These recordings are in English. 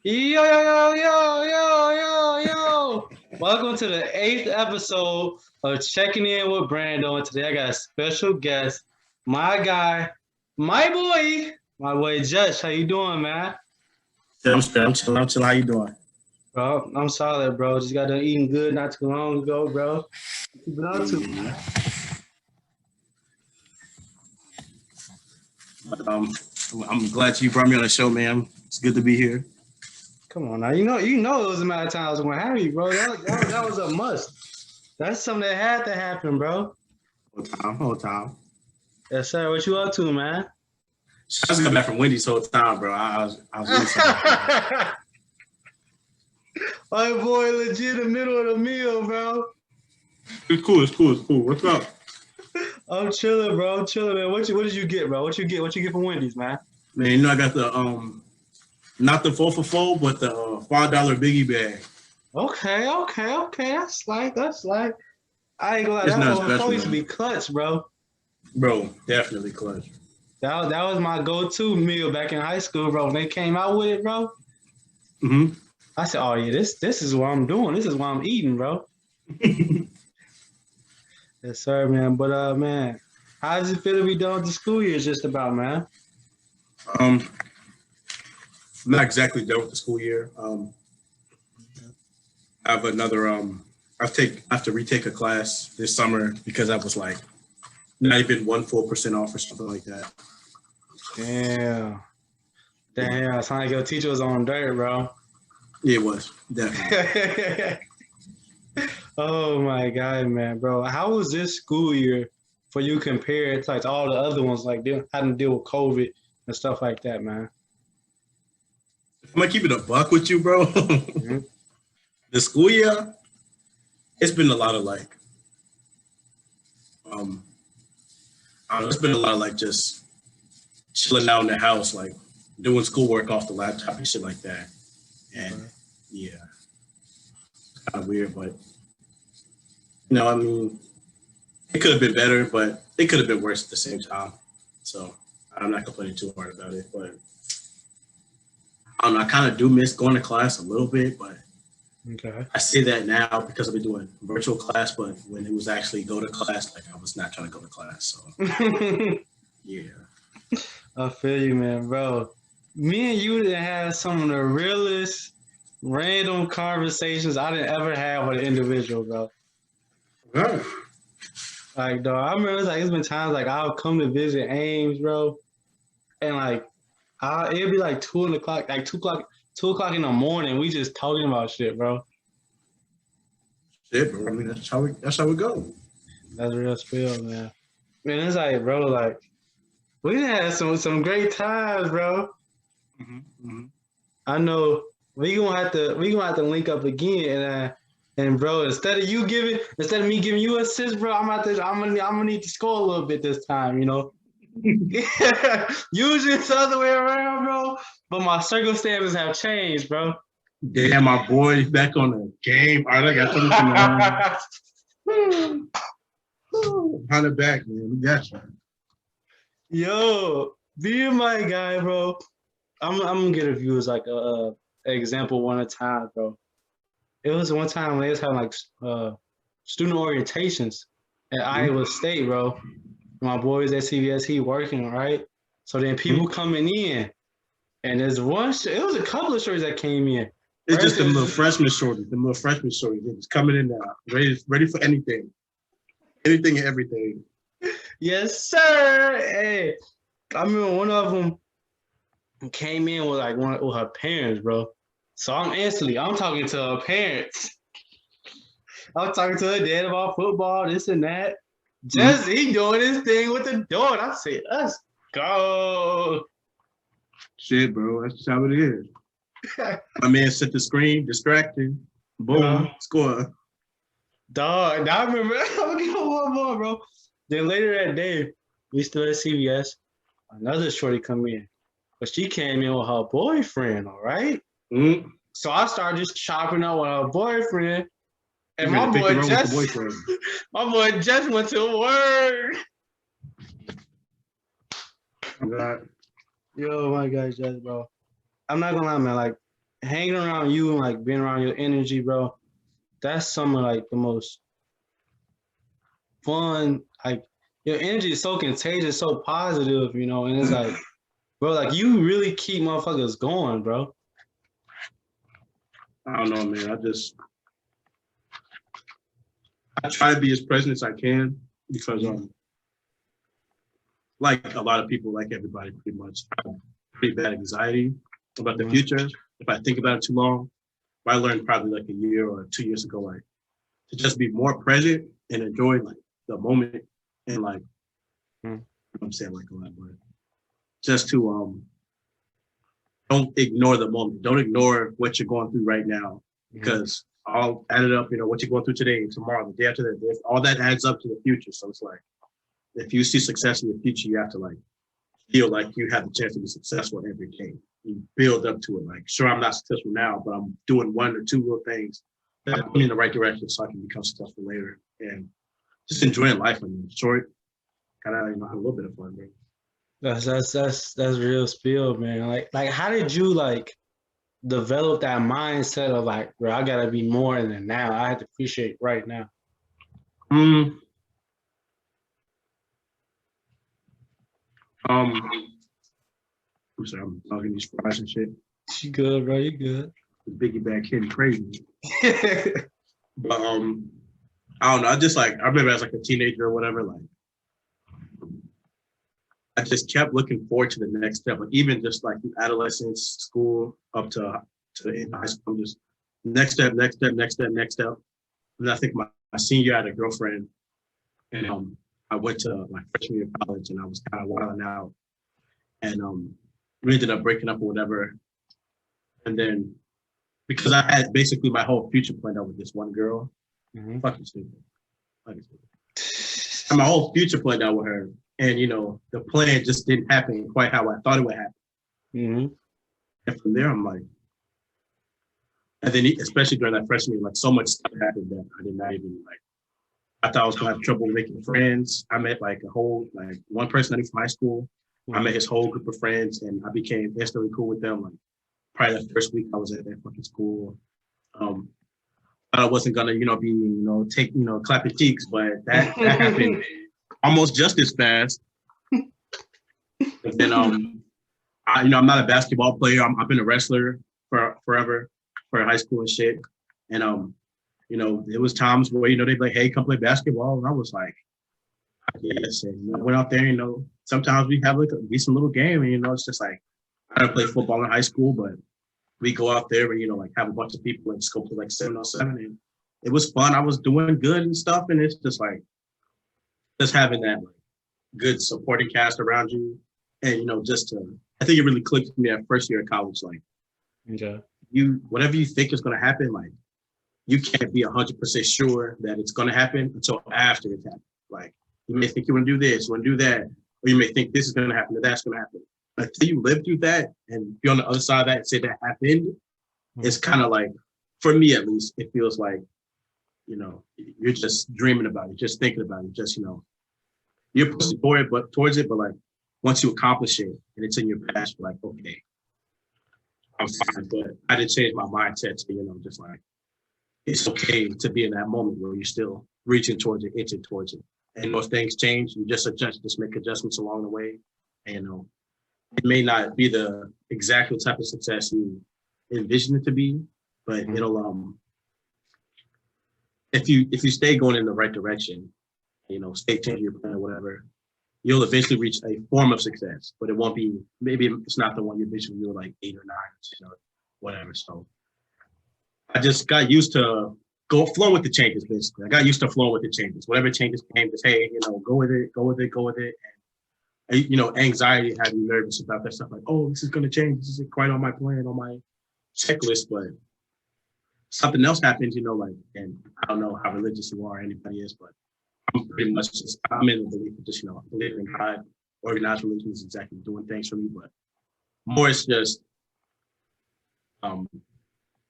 Yo, yo, yo, yo, yo, yo, yo. Welcome to the 8th episode of Checking In with Brando. And today I got a special guest, my guy, my boy Jesh. How you doing, man? Yeah, I'm chilling. I'm chilling. How you doing? Bro, I'm solid, bro. Just got done eating good not too long ago, bro. What you been up to, man? But, I'm glad you brought me on the show, man. It's good to be here. Come on now. You know it was a matter of time I was going to have you, bro. That was a must. That's something that had to happen, bro. Whole time. Yes, sir. What you up to, man? I just got back from Wendy's whole time, bro. I was eating something. My boy, legit in the middle of the meal, bro. It's cool. What's up? I'm chilling, bro. I'm chilling, man. What did you get, bro? What you get from Wendy's, man? Man, you know I got the not the 4 for $4, but the $5 biggie bag. Okay. That's like. I ain't gonna lie. It's That not 4 for 4 special, used to man. be clutch, bro. Bro, definitely clutch. That was my go-to meal back in high school, bro. When they came out with it, bro. Mm-hmm. I said, "Oh yeah, this is what I'm doing. This is what I'm eating, bro." Yes, sir, man. But man, how does it feel to be done with the school year? Just about, man. I'm not exactly done with the school year. I have another I have to retake a class this summer because I was like not even 1 full % off or something like that. Damn. Sound like your teacher was on dirt, bro. Yeah, it was definitely. Oh my god, man, bro. How was this school year for you compared to like all the other ones, like having to deal with COVID and stuff like that, man? If I'm gonna keep it a buck with you, bro, Mm-hmm. the school year, it's been a lot of like, I don't know, it's been a lot of like just chilling out in the house, like doing schoolwork off the laptop and shit like that. And yeah, it's kind of weird, but I mean, it could have been better, but it could have been worse at the same time. So I'm not complaining too hard about it, but I don't know. I kind of do miss going to class a little bit, but Okay. I say that now because I've been doing virtual class, but when it was actually go to class, like I was not trying to go to class. So yeah. I feel you, man, bro. Me and you done had some of the realest random conversations I didn't ever have with an individual, bro. Right. Like, dog, I remember it's been times like I'll come to visit Ames, bro, and like it'd be like 2 o'clock, like 2 o'clock in the morning. We just talking about shit, bro. Shit, bro. I mean, that's how it goes. That's real spill, man. Man, it's like, bro, like we done had some great times, bro. Mm-hmm. I know we gonna have to link up again, and bro, instead of me giving you assists, bro, I'm gonna need to score a little bit this time, you know. Usually it's the other way around, bro. But my circumstances have changed, bro. Damn, my boy back on the game. All right, I got something. 100 back, man. We got you. Yo, being my guy, bro. I'm gonna get a view as like a example one at a time, bro. It was one time when they was having like student orientations at Iowa State, bro. My boys at CVS, he working, right? So then people coming in, and there's one. It was a couple of shorties that came in. It's just them little freshman shorties. They're just coming in now, ready for anything and everything. Yes, sir. Hey, I remember one of them came in with like with her parents, bro. So I'm talking to her parents. I'm talking to her dad about football, this and that. Just he doing his thing with the door. I said, let's go. Shit, bro. That's just how it is. My man set the screen, distracted. Boom, score. Dog, I remember. I'm gonna go one more, bro. Then later that day, we still at CVS. Another shorty come in, but she came in with her boyfriend. All right. Mm-hmm. So I started just chopping up with her boyfriend, and my boy just went to work. God. Yo, my God, Jess, bro. I'm not gonna lie, man. Like hanging around you and like being around your energy, bro, that's some of like the most fun. Like your energy is so contagious, so positive, you know, and it's like, bro, like you really keep motherfuckers going, bro. I don't know, man. I try to be as present as I can because like a lot of people, like everybody pretty much, I have pretty bad anxiety about the future. If I think about it too long, I learned probably like a year or 2 years ago, like to just be more present and enjoy like the moment and like I'm saying like a lot, but just to don't ignore the moment. Don't ignore what you're going through right now because I'll add it up, you know, what you're going through today, tomorrow, the day after that, all that adds up to the future. So it's like if you see success in the future, you have to like feel like you have the chance to be successful every day. You build up to it. Like, sure, I'm not successful now, but I'm doing one or two little things that put me in the right direction so I can become successful later. And just enjoying life. I mean, short, kind of, you know, have a little bit of fun, man. That's real spill, man. Like how did you like develop that mindset of like, bro, I gotta be more than now. I have to appreciate right now. I'm sorry, I'm talking these fries and shit. You good, bro? You good? The biggie bag hitting crazy. But I don't know. I remember as like a teenager or whatever, like I just kept looking forward to the next step. Like even just like adolescence, school, up to high school, just next step. And I think my senior year I had a girlfriend, and I went to my freshman year of college, and I was kind of wilding out, and we ended up breaking up or whatever. And then because I had basically my whole future planned out with this one girl, fucking stupid. And my whole future planned out with her. And, you know, the plan just didn't happen quite how I thought it would happen. And from there, I'm like, and then especially during that freshman year, like so much stuff happened that I did not even like, I thought I was gonna have trouble making friends. I met like one person I knew from high school. I met his whole group of friends and I became instantly cool with them. Like probably the first week I was at that fucking school. I wasn't gonna, you know, be, you know, take, you know, clapping cheeks, but that happened almost just as fast. And then, I'm not a basketball player. I've been a wrestler for forever, for high school and shit. And, you know, there was times where, you know, they'd be like, hey, come play basketball. And I was like, yes. And you know, I went out there, you know, sometimes we have like a decent little game. And, you know, it's just like, I didn't play football in high school, but we go out there and, you know, like have a bunch of people and go to like 7-on-7. And it was fun. I was doing good and stuff. And it's just like, just having that like good supporting cast around you. And, you know, I think it really clicked with me at first year of college. Like, whatever you think is going to happen, like, you can't be 100% sure that it's going to happen until after it's happened. Like, you may think you want to do this, you want to do that, or you may think this is going to happen, or that's going to happen. Until you live through that and be on the other side of that and say that happened, it's kind of like, for me at least, it feels like, you know, you're just dreaming about it, just thinking about it, just, you know, you're pushing towards it, but like once you accomplish it and it's in your past, you're like, okay, I'm fine. But I did change my mindset to, you know, just like, it's okay to be in that moment where you're still reaching towards it, itching towards it. And those things change, you just make adjustments along the way. And, you know, it may not be the exact type of success you envision it to be, but it'll, if you stay going in the right direction, you know, stay changing your plan or whatever, you'll eventually reach a form of success, but it won't be, maybe it's not the one you envisioned when you were like 8 or 9, you know, whatever. So I just got used to flowing with the changes, basically. I got used to flowing with the changes. Whatever changes came, just, hey, you know, go with it. And, you know, anxiety had me nervous about that stuff. Like, oh, this is going to change. This isn't quite on my plan, on my checklist, but something else happens, you know, like, and I don't know how religious you are or anybody is, but I'm pretty much I'm in the belief of just, you know, believing in God. Organized religion is exactly doing things for me, but more it's just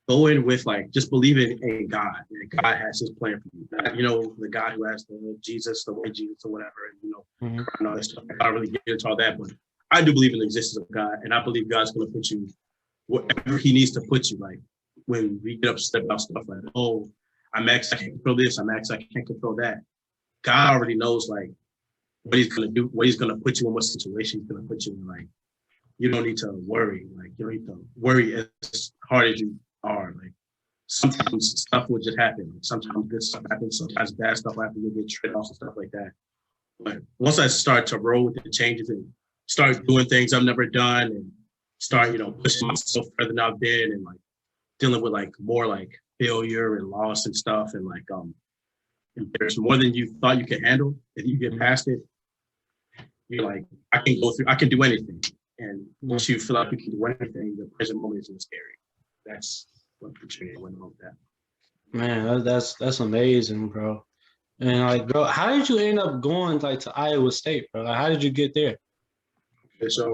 go in with like just believing in God. And God has his plan for you. You know, the God who has the Jesus, the way Jesus or whatever, and you know, all that stuff. I don't really get into all that, but I do believe in the existence of God, and I believe God's going to put you wherever he needs to put you. Like when we get upset about stuff like, oh, I'm X, I can't control this, I'm X, I can't control that. God already knows like what he's gonna do, what he's gonna put you in, what situation he's gonna put you in. Like you don't need to worry. Like you don't need to worry as hard as you are. Like sometimes stuff will just happen. Like, sometimes good stuff happens, sometimes bad stuff happens, you'll get trade-offs and stuff like that. But once I start to roll with the changes and start doing things I've never done and start, pushing myself further than I've been and like dealing with like more like failure and loss and stuff and like if there's more than you thought you could handle, if you get past it, you're like, I can do anything. And once you feel like you can do anything, the present moment isn't scary. That's what the went on with that. Man, that's amazing, bro. And like, bro, how did you end up going like to Iowa State, bro? Like, how did you get there? Okay, so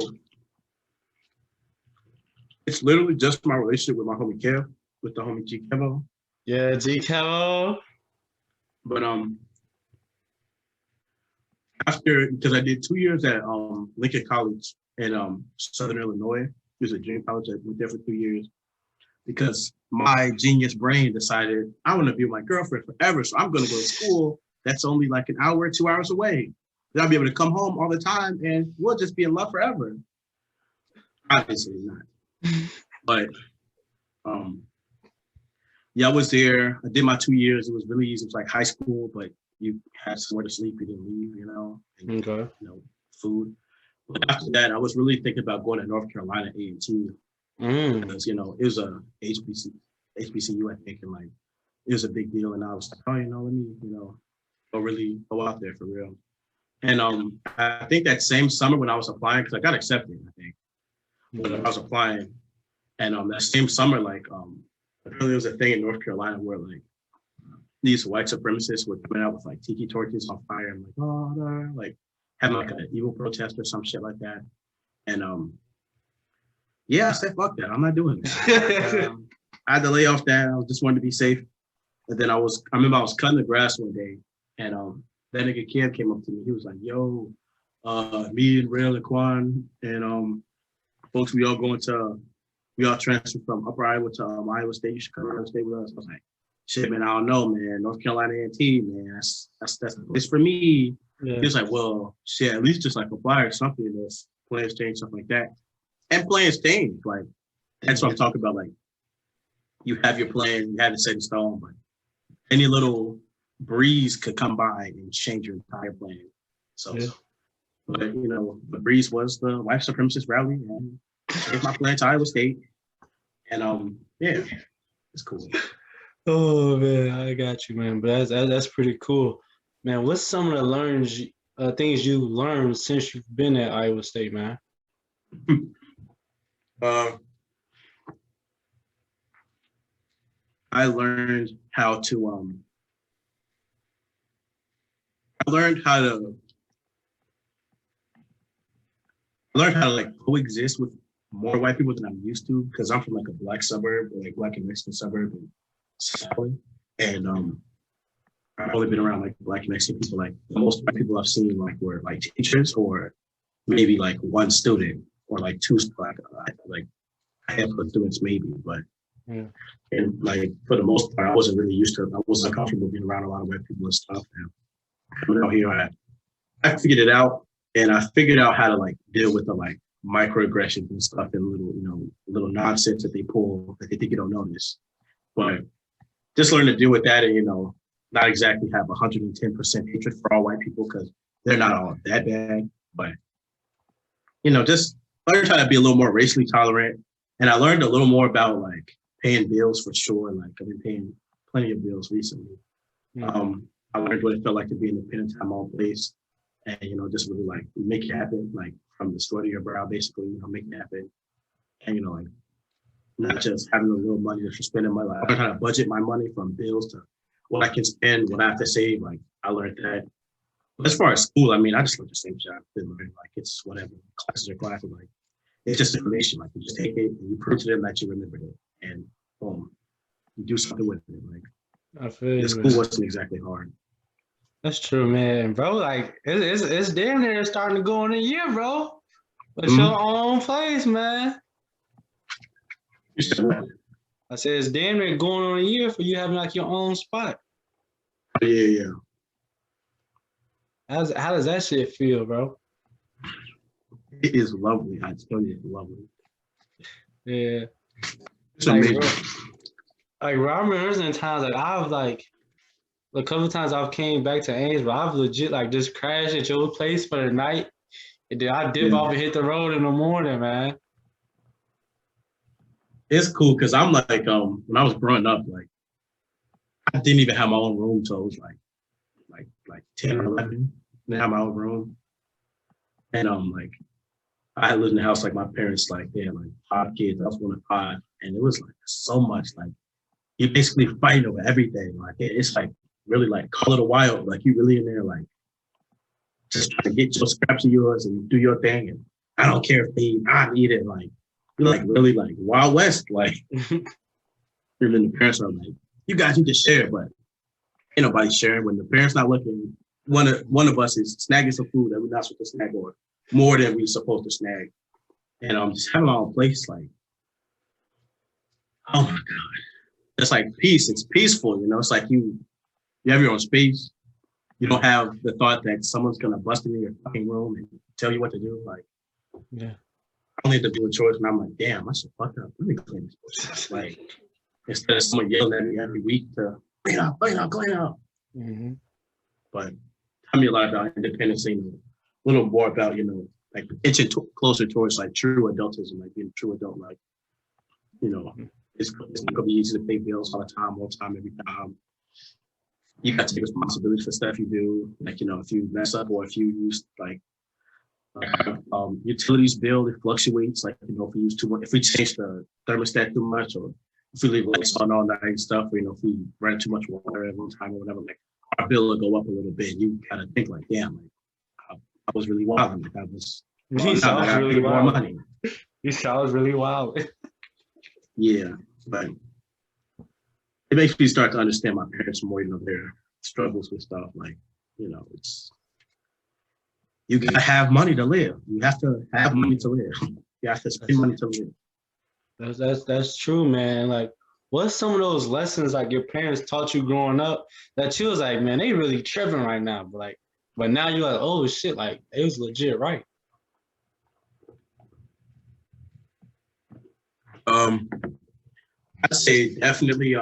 it's literally just my relationship with my homie Kev, with the homie G Kevo. Yeah, G Kevo. But after, because I did 2 years at Lincoln College in Southern Illinois, it was a junior college. I went there for 2 years because my genius brain decided I want to be with my girlfriend forever, so I'm going to go to school that's only like an hour, 2 hours away. Then I'll be able to come home all the time, and we'll just be in love forever. Obviously not, but yeah, I was there. I did my 2 years. It was really easy. It was like high school, but you had somewhere to sleep. You didn't leave, and, Okay. Food. But after that, I was really thinking about going to North Carolina A&T because it was a HBCU, I think, and like it was a big deal. And I was like, oh, let me, go out there for real. And I think that same summer when I was applying, because I got accepted, I think, when I was applying, and that same summer, like apparently there was a thing in North Carolina where like these white supremacists were coming out with like tiki torches on fire and like, oh, no, like having like an evil protest or some shit like that. And yeah, I said, fuck that. I'm not doing it. I had to lay off that. I just wanted to be safe. And then I remember I was cutting the grass one day, and that nigga Kev came up to me. He was like, yo, me and Rail and Quan and folks, we all transferred from Upper Iowa to Iowa State. You should come to Iowa State with us. I was like, shit, man, I don't know, man. North Carolina A&T, man, that's the place for me. Yeah. He was like, well, shit, at least just like apply or something that's playing exchange, stuff like that. And playing exchange, like that's what I'm talking about. Like you have your plan, you have it set in stone, but any little breeze could come by and change your entire plan. So, yeah. But the breeze was the white supremacist rally, and changed my plan to Iowa State, and yeah, it's cool. Oh man, I got you, man. But that's pretty cool, man. What's some of the things you learned since you've been at Iowa State, man? I learned how to like coexist with more white people than I'm used to, because I'm from like a black suburb, like black and Mexican suburb in South, and I've only been around like black and Mexican people. Like the most white people I've seen like were like teachers or maybe like one student or like two like a handful of students maybe, but yeah. And like for the most part, I wasn't really used to it. I wasn't comfortable being around a lot of white people and stuff. And coming out here, I figured it out, and I figured out how to like deal with the like microaggressions and stuff and little nonsense that they pull that they think you don't notice. But just learn to deal with that and not exactly have 110% hatred for all white people, because they're not all that bad. But just learn how to be a little more racially tolerant. And I learned a little more about like paying bills for sure. Like I've been paying plenty of bills recently. Mm-hmm. I learned what it felt like to be independent at my own place, and just really like make it happen, like from the sweat of your brow, basically, make it happen, and like not just having a little money that you're spending my life. I learned how to budget my money from bills to what I can spend, what I have to save. Like I learned that. But as far as school, I mean, I just learned the same shit I've been learning. Like it's whatever, classes are classes. Like it's just information. Like you just take it and you prove to them that you remembered it, and boom, you do something with it. Like I feel the school wasn't exactly hard. That's true, man, bro. Like it's damn near starting to go in a year, bro. But your own place, man. You said what? I said it's damn near going on a year for you having like your own spot. Yeah. How does that shit feel, bro? It is lovely. I tell you, it's lovely. Yeah. It's amazing. Bro, I remember there's been times like I've like a couple times I've came back to Ames, but I've legit like just crashed at your place for the night, and then I dip off and hit the road in the morning, man. It's cool because I'm like, when I was growing up, like I didn't even have my own room till I was like 10 or 11. Didn't have my own room, and like I had lived in the house like my parents, like they had like 5 kids. I was one of 5, and it was like so much like you basically fighting over everything. Like it's like really like call it a wild. Like you really in there like just trying to get your scraps of yours and do your thing. And I don't care if they not need it. Like you're like really like Wild West. Like even the parents are like, you guys need to share, but ain't nobody sharing when the parents not looking. One of us is snagging some food that we're not supposed to snag or more than we're supposed to snag. And just having our own place, like, oh my God. It's like peace. It's peaceful, you know. It's like you have your own space. You don't have the thought that someone's gonna bust into your fucking room and tell you what to do. Like, yeah, I only have to do a chores, and I'm like, damn, I should fuck up. Let me clean this place. Like, instead of someone yelling at me every week to clean up. Mm-hmm. But tell me a lot about independence, a little more about like inching closer towards like true adultism, like being a true adult, like it's not gonna be easy to pay bills all the time, every time. You got to take responsibility for stuff you do. Like, if you mess up or if you use like utilities bill, it fluctuates. Like, if we use too much, if we change the thermostat too much, or if we leave lights on all night and stuff, or, if we run too much water at one time or whatever, like our bill will go up a little bit. You gotta think like, damn, like I was really wild. Like I was, really more money. You sound really wild. Yeah, but it makes me start to understand my parents more, their struggles with stuff. Like, it's, you gotta have money to live. You have to have money to live. You have to spend money to live. That's true, man. Like, what's some of those lessons like your parents taught you growing up that you was like, man, they really tripping right now, but now you're like, oh shit, like it was legit right. I'd say definitely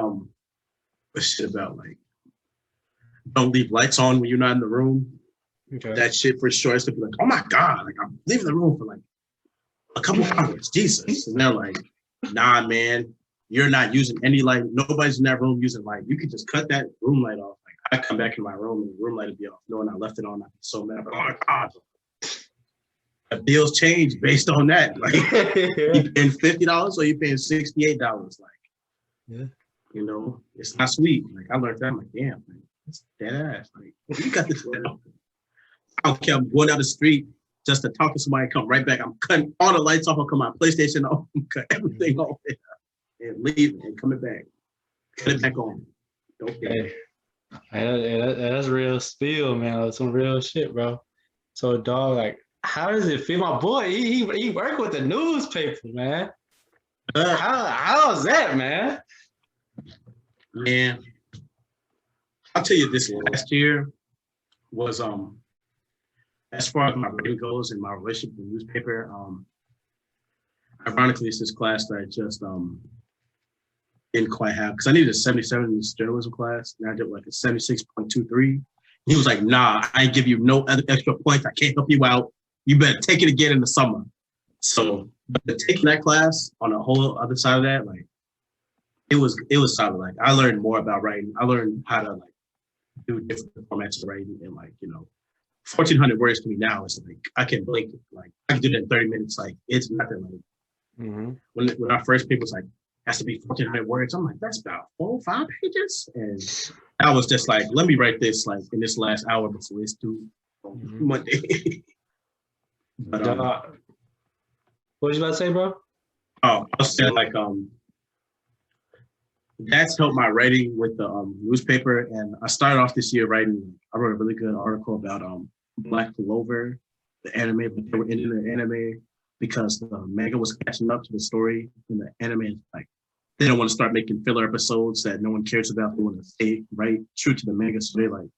shit about like don't leave lights on when you're not in the room. Okay. That shit for sure is to be like, oh my God, like I'm leaving the room for like a couple hours, Jesus. And they're like, nah, man, you're not using any light. Nobody's in that room using light. You can just cut that room light off. Like I come back in my room and the room light would be off. Knowing I left it on, I'd be so mad. But oh my God. The bills change based on that. Like you paying $50 or you paying $68. Like, yeah. It's not sweet. Like I learned that. I'm like, damn, man, it's dead ass. Like you got this. I don't care. I'm going down the street just to talk to somebody. Come right back. I'm cutting all the lights off. I'll cut my PlayStation off. Cut everything off and leave and coming back. Cut it back on. Okay. Hey, that's real spill, man. That's some real shit, bro. So, dog, like, how does it feel? My boy, he worked with the newspaper, man. How's that, man? Man, I'll tell you, this last year was as far as my rating goes and my relationship with the newspaper. Ironically, it's this class that I just didn't quite have because I needed a 77 in this journalism class, and I did like a 76.23. He was like, "Nah, I give you no other extra points. I can't help you out. You better take it again in the summer." So, but taking that class on a whole other side of that, like, it was solid. Like, I learned more about writing. I learned how to like do different formats of writing, and like 1,400 words to me now is like I can blink it. Like I can do that in 30 minutes. Like it's nothing. Like when our first paper was like has to be 1,400 words, I'm like that's about 4 or 5 pages, and I was just like, let me write this like in this last hour before it's due Monday. But what was you about to say, bro? Oh, I was saying like that's helped my writing with the newspaper, and I started off this year writing. I wrote a really good article about Black Clover, the anime, but they were in the anime. because the manga was catching up to the story, and the anime is like they don't want to start making filler episodes that no one cares about. They want to stay right true to the manga, so they like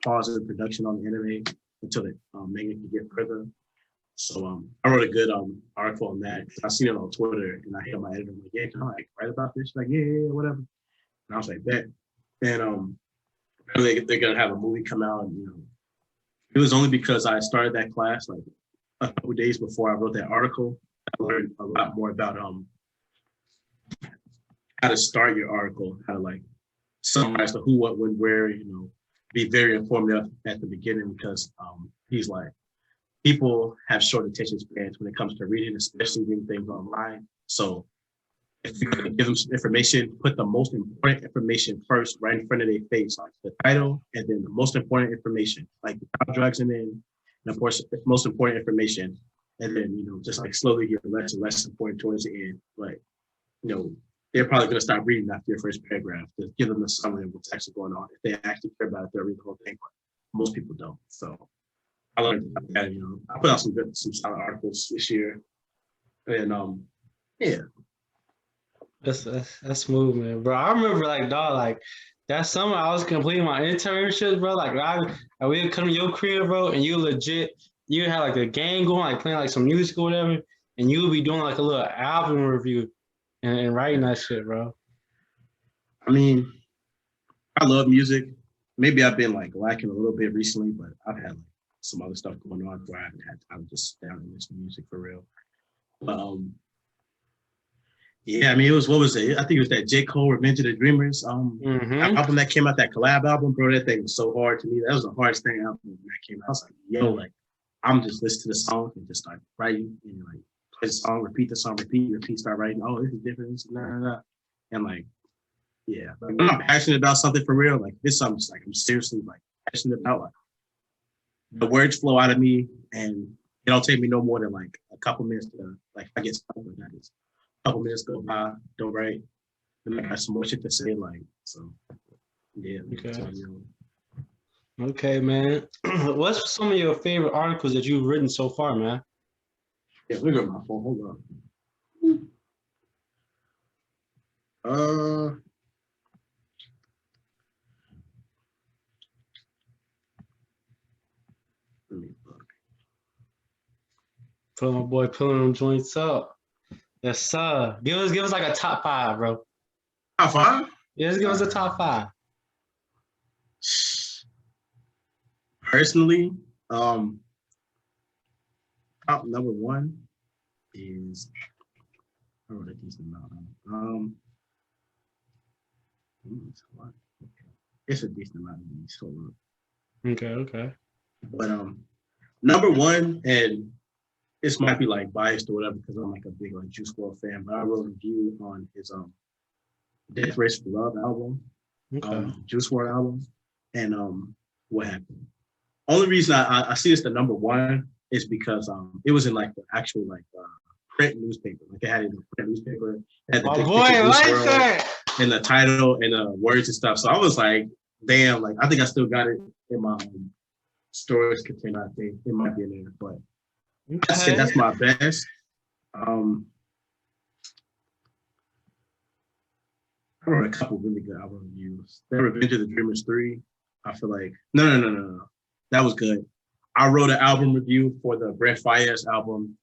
pause the production on the anime until the manga can get further. So I wrote a good article on that. I seen it on Twitter, and I hit my editor like, "Yeah, can I like write about this?" Like, yeah, whatever. And I was like, "Bet." And they're gonna have a movie come out, and it was only because I started that class like a couple of days before I wrote that article. I learned a lot more about how to start your article, how to like summarize the who, what, when, where, be very informative at the beginning, because he's like, people have short attention spans when it comes to reading, especially reading things online. So if you're gonna give them some information, put the most important information first, right in front of their face, like the title, and then the most important information, like the top drugs, and then, of course, the most important information, and then just like slowly get less and less important towards the end. Like, they're probably gonna stop reading after your first paragraph. Just give them a summary of what's actually going on. If they actually care about it, they'll read the whole thing. But most people don't. So I learned about that. I put out some solid articles this year, and yeah. That's smooth, man, bro. I remember like dog, like that summer I was completing my internship, bro. Like we would come to your crib, bro, and you had like a gang going, like playing like some music or whatever, and you would be doing like a little album review and writing that shit, bro. I mean, I love music. Maybe I've been like lacking a little bit recently, but I've had like some other stuff going on where I haven't had time to just sit down and listen to music for real. But yeah, I mean, what was it? I think it was that J. Cole Revenge of the Dreamers album that came out, that collab album, bro. That thing was so hard to me. That was the hardest thing album when that came out. I was like, yo, like, I'm just listening to the song and just start writing and like play the song, repeat the song, repeat, start writing. Oh, this is different. This is and like, yeah. Like, when I'm passionate about something for real, like this something like I'm seriously like passionate about. Like the words flow out of me, and it don't take me no more than like a couple minutes to like I get stuck with that. Couple minutes go by, don't write, and I got some more shit to say, like, so, yeah. Okay, man. What's some of your favorite articles that you've written so far, man? Yeah, look at my phone, hold on. Let me look. Put my boy pulling them joints up. Yes, sir. Give us like a top 5, bro. Top 5? Yeah, just give us a top 5. Personally, top number 1 is I wrote a decent amount. It's a decent amount of these. Okay. But number 1, and this might be like biased or whatever because I'm like a big like Juice WRLD fan, but I wrote a review on his Death Race for Love album, Juice WRLD album, and what happened. Only reason I see this the number 1 is because it was in like the actual like print newspaper. Like they had it in the print newspaper. Had the and the title and the words and stuff. So I was like, damn, like I think I still got it in my storage container. I think it might be in there, but I'd say that's my best. I wrote a couple really good album reviews. The Revenge of the Dreamers 3. I feel like no. That was good. I wrote an album review for the Brent Faiyaz album.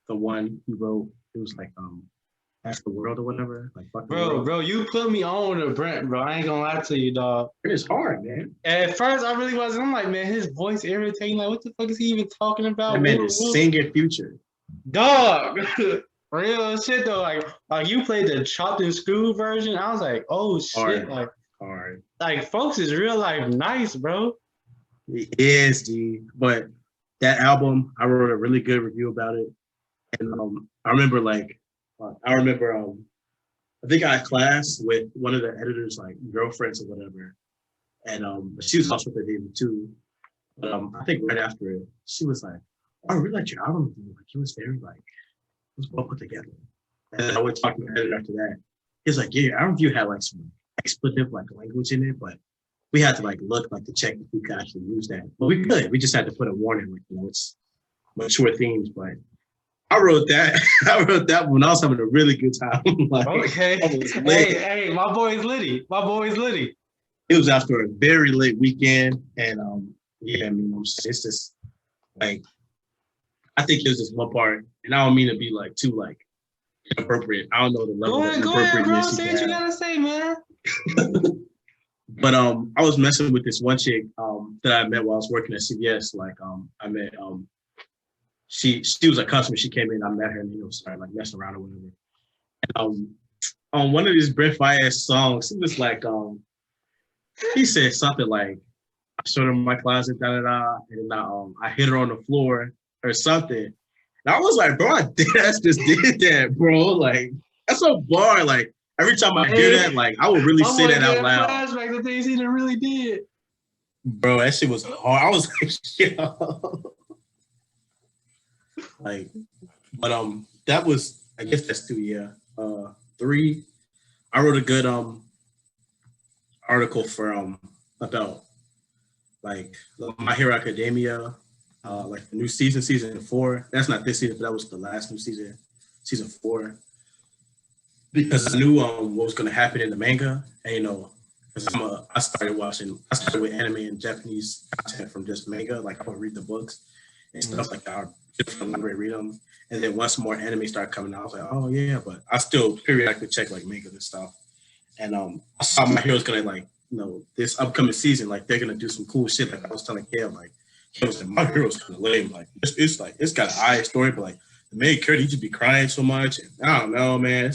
The one he wrote, it was like That's the World or whatever. Like bro, you put me on with Brent, bro. I ain't gonna lie to you, dog. It's hard, man. At first, I really wasn't. I'm like, man, his voice irritating. Like, what the fuck is he even talking about? That man is singing Future. Dog. Real shit though. Like you played the chopped and screwed version. I was like, oh shit. Hard. Like folks is real life nice, bro. It is, G. But that album, I wrote a really good review about it. And I remember I think I had class with one of the editors, like girlfriends or whatever. And she was also with him too. But I think right after it, she was like, "Oh, I really liked your album review. Like it was very it was well put together." And then I went talking to the editor after that. He was like, "Yeah, your album review had like some expletive like language in it, but we had to look to check if we could actually use that. But we could. We just had to put a warning, it's mature themes, but I wrote that. I wrote that when I was having a really good time. Like, Okay. Hey, my boy's Liddy. My boy's Liddy. It was after a very late weekend, and yeah, I mean, it's just like I think it was just one part, and I don't mean to be like too like inappropriate. I don't know the level of Go ahead, bro. inappropriateness you Say can what you have. gotta say, man. But I was messing with this one chick that I met while I was working at CVS. Like I met she was a customer. She came in, I met her, and started like messing around or whatever. And on one of these Brent Fayez songs, he was like he said something like I showed her my closet, da da da, and then I hit her on the floor or something. And I was like, bro, I just did that, bro. Like that's a bar. Like every time I hear that, like I would really say that out loud. Flashback to things he really did. Bro, that shit was hard. I was like, yo. Like, but that was, I guess that's 2, yeah. 3, I wrote a good article for about like My Hero Academia, like the new season 4. That's not this season, but that was the last new season 4. Because I knew what was gonna happen in the manga, and because I started with anime and Japanese content from just manga. Like I would read the books and stuff like that. I would get from the library, read them, and then once more anime started coming out, I was like, oh yeah, but I still periodically check like manga and stuff. And I saw My Hero's gonna like, this upcoming season, like they're gonna do some cool shit. Like I was telling Kale, like he was like, My Hero's kind of lame. Like it's like it's got an eye story, but like the main character, he just be crying so much. And I don't know, man.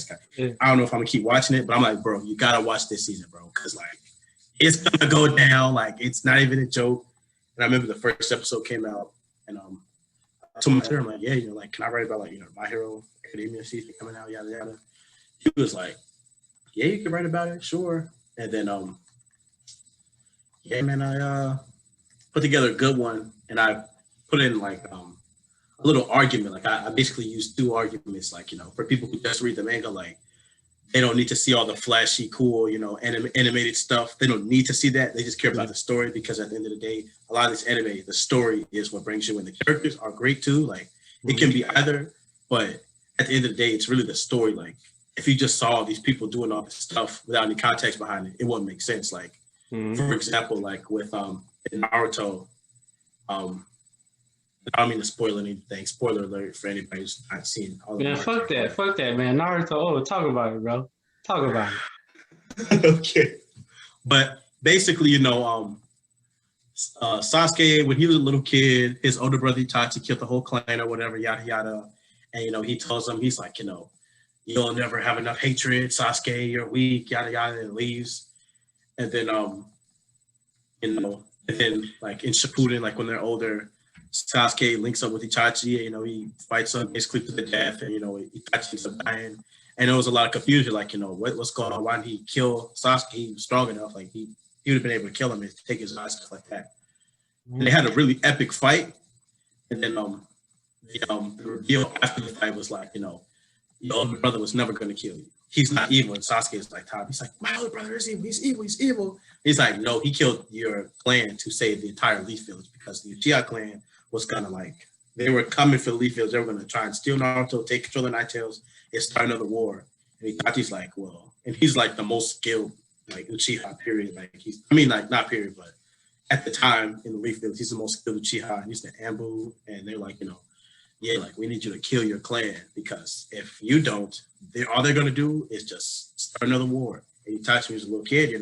I don't know if I'm gonna keep watching it, but I'm like, bro, you gotta watch this season, bro, because like it's gonna go down. Like it's not even a joke. And I remember the first episode came out, and I told my teacher, I'm like, yeah, like, can I write about like My Hero Academia season coming out, yada yada. He was like, yeah, you can write about it, sure. And then yeah, man, I put together a good one, and I put in like a little argument. Like I basically used 2 arguments, like, for people who just read the manga, like they don't need to see all the flashy, cool, animated stuff. They don't need to see that. They just care about the story, because at the end of the day, a lot of this anime, the story is what brings you in. The characters are great too. Like it can be either, but at the end of the day, it's really the story. Like if you just saw these people doing all this stuff without any context behind it, it wouldn't make sense. Like for example, like with Naruto, I don't mean to spoil anything. Spoiler alert for anybody who's not seen all the Man, fuck that, man. Naruto, talk about it, bro. Talk about it. Okay. But basically, Sasuke, when he was a little kid, his older brother Itachi killed the whole clan or whatever, yada yada. And he tells him, he's like, you'll never have enough hatred, Sasuke, you're weak, yada yada, and leaves. And then and then like in Shippuden, like when they're older, Sasuke links up with Itachi, he fights him basically to the death, and Itachi ends up dying. And there was a lot of confusion, like, what's going on? Why did he kill Sasuke? He was strong enough, like he would have been able to kill him and take his eyes, stuff like that. And they had a really epic fight. And then the reveal after the fight was like, your older brother was never going to kill you. He's not evil. And Sasuke is like, Tom, he's like, my older brother is evil. He's evil. He's evil. He's like, no, he killed your clan to save the entire Leaf Village, because the Uchiha clan was gonna they were coming for the Leaf Village. They were gonna try and steal Naruto, take control of Night Tails, and start another war. And Itachi's like, well, and he's like the most skilled like Uchiha, period. Like not period, but at the time in the Leaf Village, he's the most skilled Uchiha. He used to Ambu, and they're like, yeah, like we need you to kill your clan, because if you don't, all they're gonna do is just start another war. And Itachi was a little kid,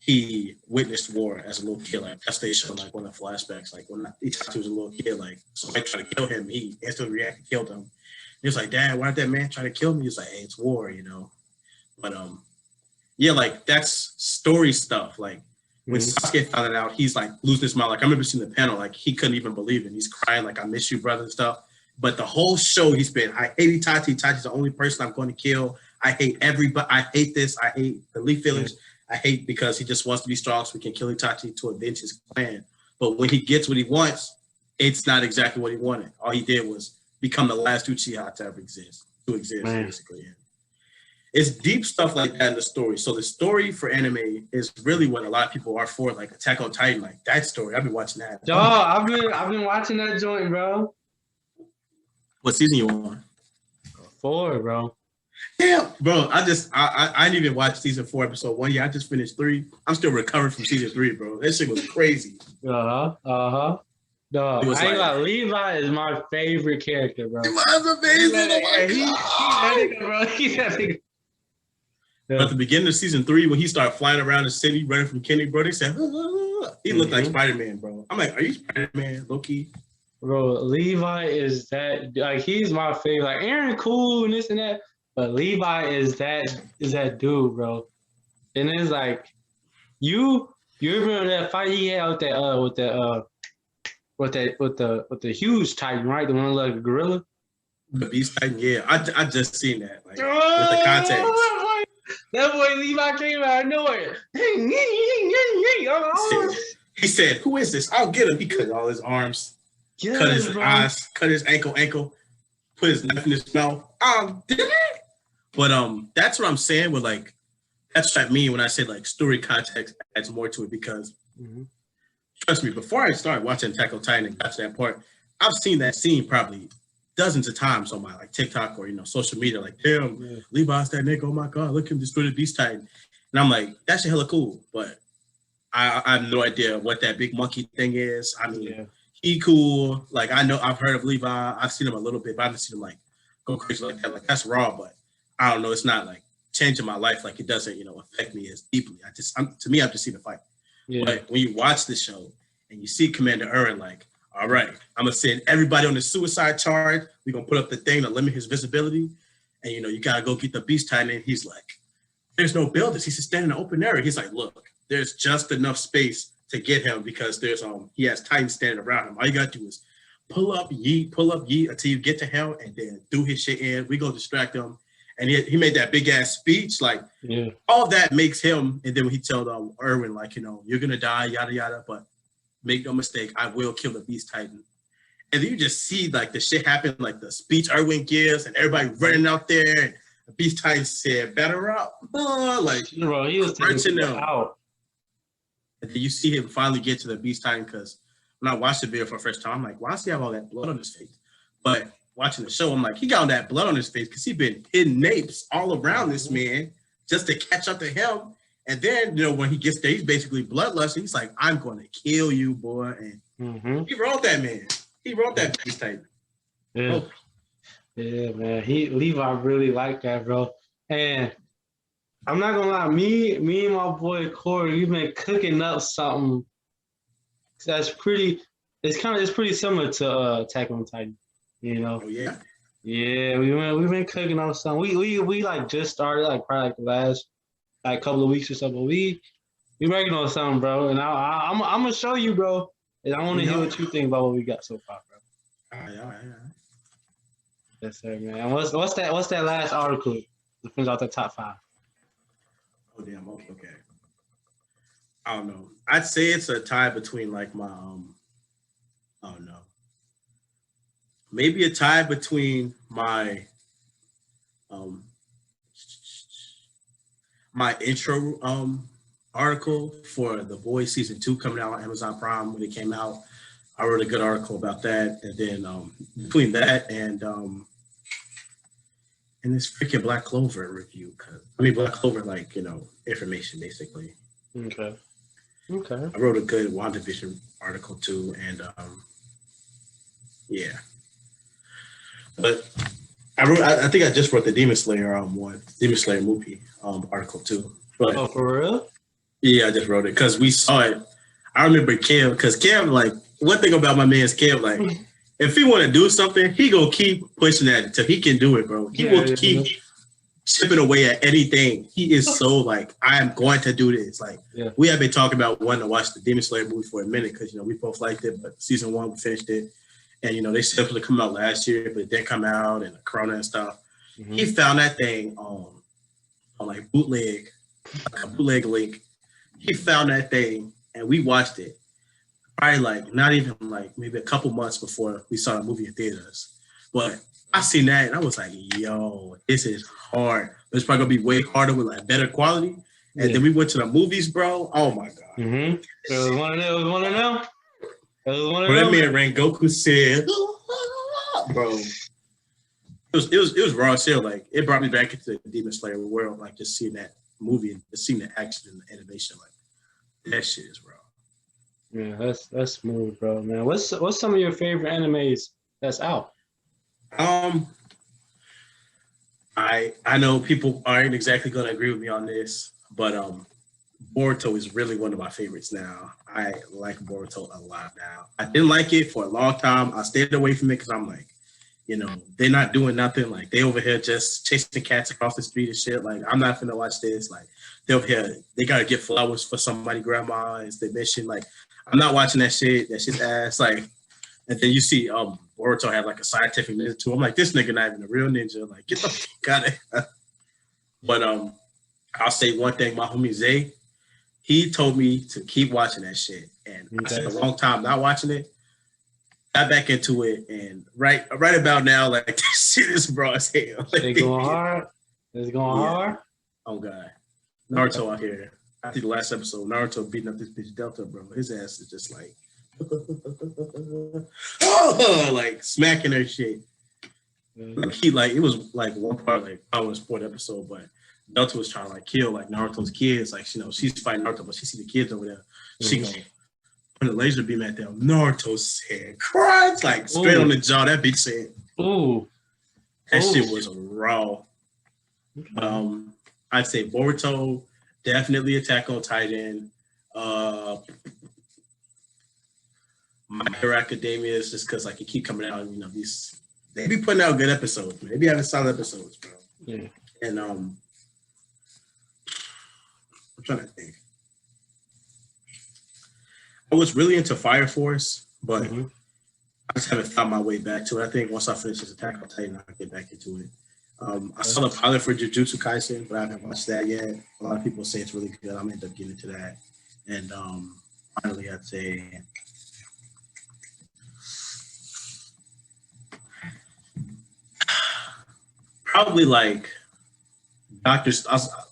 he witnessed war as a little kid. Like that's they show like one of the flashbacks. Like when Itachi was a little kid, like somebody tried to kill him, he instantly reacted, killed him. He was like, Dad, why did that man try to kill me? He was like, hey, it's war, But yeah, like that's story stuff. Like when Sasuke found it out, he's like losing his mind. Like I remember seeing the panel, like he couldn't even believe it. He's crying, like I miss you, brother, and stuff. But the whole show he's been, I hate Itachi. Itachi's the only person I'm going to kill. I hate everybody. I hate this. I hate the Leaf Village. I hate because he just wants to be strong so we can kill Itachi to avenge his clan. But when he gets what he wants, it's not exactly what he wanted. All he did was become the last Uchiha to ever exist, basically. It's deep stuff like that in the story. So the story for anime is really what a lot of people are for, like Attack on Titan, like that story. I've been watching that. Yo, I've been watching that joint, bro. What season you on? 4, bro. Damn, bro. I didn't even watch season 4, episode 1 yet. I just finished 3. I'm still recovering from season 3, bro. That shit was crazy. No, I ain't like Levi is my favorite character, bro. Levi's amazing. He's that nigga. Yeah. At the beginning of season 3, when he started flying around the city running from Kenny, bro, they said, he looked like Spider-Man, bro. I'm like, are you Spider-Man, low-key? Bro, Levi is that, like, he's my favorite. Like, Aaron cool and this and that, but Levi is that dude, bro. And it's like, you remember that fight he had with the huge Titan, right? The one like a gorilla? The Beast Titan, yeah. I just seen that, like, with the context. That boy Levi came out of nowhere. He said, who is this? I'll get him. He cut all his arms, cut his eyes, cut his ankle, put his knife in his mouth. But that's what I'm saying with, like, that's what I mean when I say, like, story context adds more to it because trust me, before I started watching Attack on Titan and got to that part, I've seen that scene probably dozens of times on my like TikTok or social media. Like, damn, Levi's that nigga. Oh my god, look at him destroy the Beast Titan. And I'm like, that shit hella cool, but I have no idea what that big monkey thing is. I mean, he cool. Like, I know I've heard of Levi. I've seen him a little bit, but I haven't seen him like go crazy like that. Like, that's raw, but I don't know. It's not like changing my life. Like, it doesn't affect me as deeply. To me, I've just seen the fight. Yeah. But when you watch the show and you see Commander Erwin, like, all right, I'm going to send everybody on the suicide charge. We're going to put up the thing to limit his visibility. And, you got to go get the Beast Titan. And he's like, there's no buildings. He's just standing in the open area. He's like, look, there's just enough space to get him because he has Titans standing around him. All you got to do is pull up yeet until you get to him and then do his shit in. We go distract him. And he made that big ass speech. Like, all that makes him. And then when he told Erwin, like, you're going to die, yada, yada. But make no mistake, I will kill the Beast Titan. And then you just see, like, the shit happen, like the speech Erwin gives and everybody running out there. And the Beast Titan said, batter up. Like, bro, he was taking them out. And then you see him finally get to the Beast Titan because when I watched the video for the first time, I'm like, why does he have all that blood on his face? But watching the show, I'm like, he got all that blood on his face because he's been hitting napes all around this man just to catch up to him. And then, when he gets there, he's basically bloodlusting. He's like, I'm going to kill you, boy. And he wrote that man. He wrote that Beast Titan. Yeah. Oh. Yeah, man. Levi really liked that, bro. And I'm not going to lie, me and my boy Corey, we've been cooking up something that's pretty similar to Attack on Titan. Oh, yeah? Yeah, we've been cooking up something. We like just started, like, probably like the last couple of weeks or so, but we working on something, bro. And I'm gonna show you, bro. And I want to hear what you think about what we got so far, bro. All right. Yes, sir, man. What's that last article to finish out the top 5? Oh damn. Okay. I don't know. I'd say it's a tie between like my I don't know. Maybe a tie between my my intro article for The Boys season 2 coming out on Amazon Prime when it came out. I wrote a good article about that, and then between that and this freaking Black Clover review, Black Clover information basically. Okay. I wrote a good WandaVision article too, and yeah. But I think I just wrote the Demon Slayer movie article too. But, oh, for real? Yeah, I just wrote it because we saw it. I remember Cam, because Cam, like, one thing about my man's Cam, like, if he want to do something, he gonna keep pushing at it until he can do it, bro. He will keep chipping away at anything. He is so like, I am going to do this. Like, we have been talking about wanting to watch the Demon Slayer movie for a minute because we both liked it, but season 1 we finished it. And, they said it was come out last year, but it didn't come out, and the Corona and stuff. He found that thing on like bootleg, like a bootleg link. He found that thing, and we watched it. Probably like not even like maybe a couple months before we saw the movie in theaters. But I seen that, and I was like, yo, this is hard. But it's probably going to be way harder with like better quality. And then we went to the movies, bro. Oh, my God. It was one of them. That man Rengoku said, bro, it was raw still. Like it brought me back into the Demon Slayer world. Like just seeing that movie and just seeing the action and the animation. Like that shit is raw. Yeah, that's smooth, bro, man. What's some of your favorite animes that's out? I know people aren't exactly gonna agree with me on this, but Boruto is really one of my favorites now. I like Boruto a lot now. I didn't like it for a long time. I stayed away from it because I'm like, they're not doing nothing. Like they over here just chasing cats across the street and shit. Like I'm not gonna watch this. Like they over here, they gotta get flowers for somebody grandma as they mission. Like I'm not watching that shit. That shit's ass. Like, and then you see Boruto had like a scientific ninja too. I'm like, this nigga not even a real ninja. Like get the fuck out of here. But I'll say one thing. My homie Zay, he told me to keep watching that shit, and I spent a long time not watching it. Got back into it, and right about now, like this shit is raw as hell. Like, They going hard. It's going hard. Oh god, Naruto out here. I think the last episode, Naruto beating up this bitch Delta, bro. His ass is just like, like smacking her shit. Like, it was like one part, like I was fourth episode, but Delta was trying to like kill like Naruto's kids. Like she's fighting Naruto, but she see the kids over there. She go put a laser beam at them. Naruto's head crunch, like straight on the jaw. That bitch said, "Ooh, that shit was raw." I'd say Boruto, definitely Attack on Titan. My Hero Academia is just because like it keep coming out. They be putting out good episodes. Man. They be having solid episodes, bro. Yeah. And I'm trying to think. I was really into Fire Force, but I just haven't found my way back to it. I think once I finish this Attack on Titan, I'll get back into it. I saw the pilot for Jujutsu Kaisen, but I haven't watched that yet. A lot of people say it's really good. I'm gonna end up getting into that. And finally, I'd say probably like Doctor.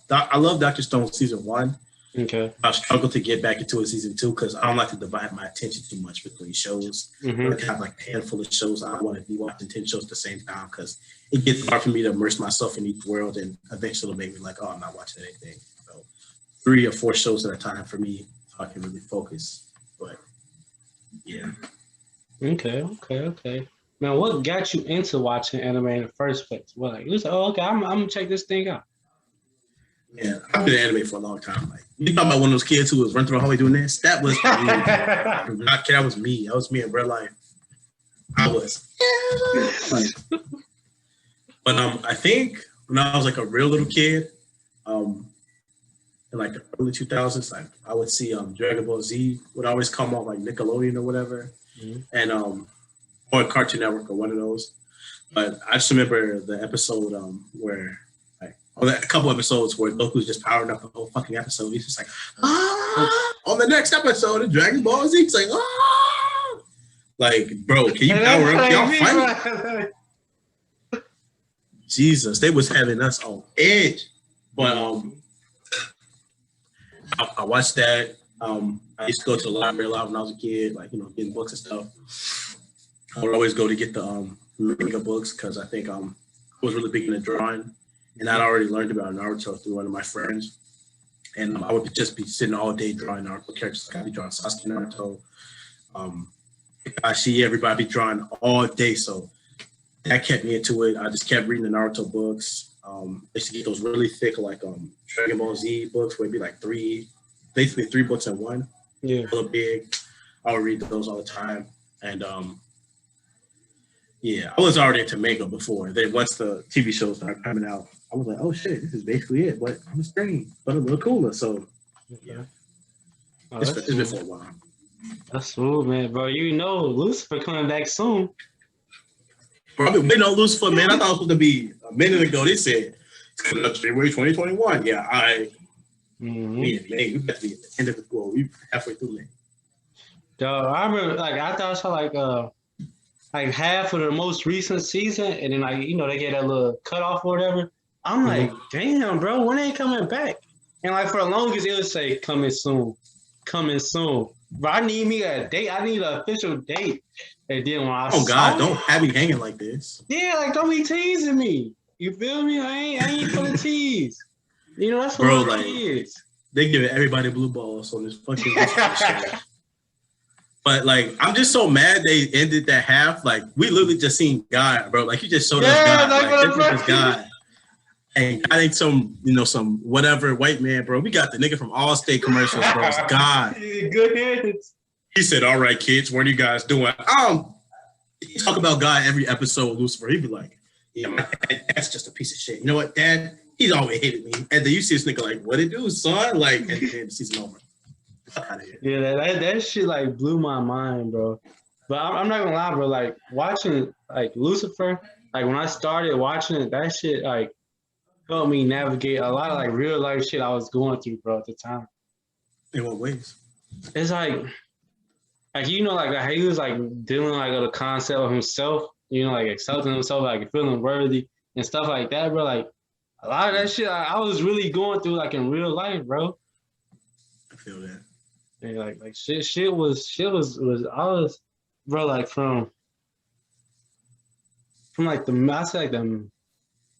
I love Dr. Stone season 1. Okay. I struggled to get back into it season 2 because I don't like to divide my attention too much between shows. I have like a handful of shows. I don't want to be watching 10 shows at the same time because it gets hard for me to immerse myself in each world, and eventually it'll make me like, oh, I'm not watching anything. So 3 or 4 shows at a time for me, so I can really focus. But yeah. Okay. Man, what got you into watching anime in the first place? Well, like, you was like, oh, okay, I'm gonna check this thing out. Yeah, I've been in anime for a long time. Like you talking about one of those kids who was running through the hallway doing this? That was me. That was me. That was me in real life. I was. But I think when I was like a real little kid, in like the early 2000s, like I would see Dragon Ball Z would always come on like Nickelodeon or whatever, and or Cartoon Network or one of those. But I just remember the episode where. A couple episodes where Goku's just powering up the whole fucking episode. He's just like, on the next episode of Dragon Ball Z, he's like, like, bro, can you power up? Y'all fight? Jesus, they was having us on edge. But I watched that. I used to go to the library a lot when I was a kid, like, getting books and stuff. I would always go to get the manga books because I think I was really big into drawing. And I'd already learned about Naruto through one of my friends. And I would just be sitting all day drawing Naruto characters. Like I'd be drawing Sasuke, Naruto, Kakashi, everybody be drawing all day. So that kept me into it. I just kept reading the Naruto books. I used to get those really thick, like Dragon Ball Z books, where it'd be like basically 3 books in one. Yeah. Real big. I would read those all the time. And yeah, I was already into manga before. Then once the TV shows started coming out, I was like, oh shit, this is basically it, but on the screen, but a little cooler. So yeah, it's been for a while. That's smooth, man, bro. Lucifer coming back soon. Bro, I've been waiting on Lucifer, man. I thought it was supposed to be a minute ago. They said it's coming up January 2021. Yeah, we got to be at the end of the school. We halfway through it. Dog, I remember, like, I thought I saw like half of the most recent season, and then they get that little cutoff or whatever. I'm like, damn, bro, when they coming back? And like for the longest, it would say coming soon. But I need me a date. I need an official date. And then when I Oh God, saw don't have me hanging like this. yeah, like don't be teasing me. You feel me? I ain't for the tease. You know, that's for Bro, little like kids. they giving everybody blue balls on this fucking show. But like, I'm just so mad they ended that half. Like, we literally just seen God, bro. Like, he just showed us God. Like, this is God. And I think some whatever white man, bro. We got the nigga from Allstate commercials, bro. It's God. Good hands. He said, "All right, kids, what are you guys doing?" He talk about God every episode, Lucifer. He'd be like, "Yeah, my dad, that's just a piece of shit. You know what, Dad? He's always hated me." And then you see this nigga like, "What it do, son?" Like, and then the season over. Out of here. Yeah, that shit like blew my mind, bro. But I'm not gonna lie, bro. Like watching like Lucifer, like when I started watching it, that shit like helped me navigate a lot of like real life shit I was going through, bro, at the time. In what ways? It's like you know, like how he was like dealing like with the concept of himself, you know, like accepting himself, like feeling worthy and stuff like that, bro. Like a lot of that shit I was really going through like in real life, bro. I feel that. And like shit was I was, bro, like from like I say like the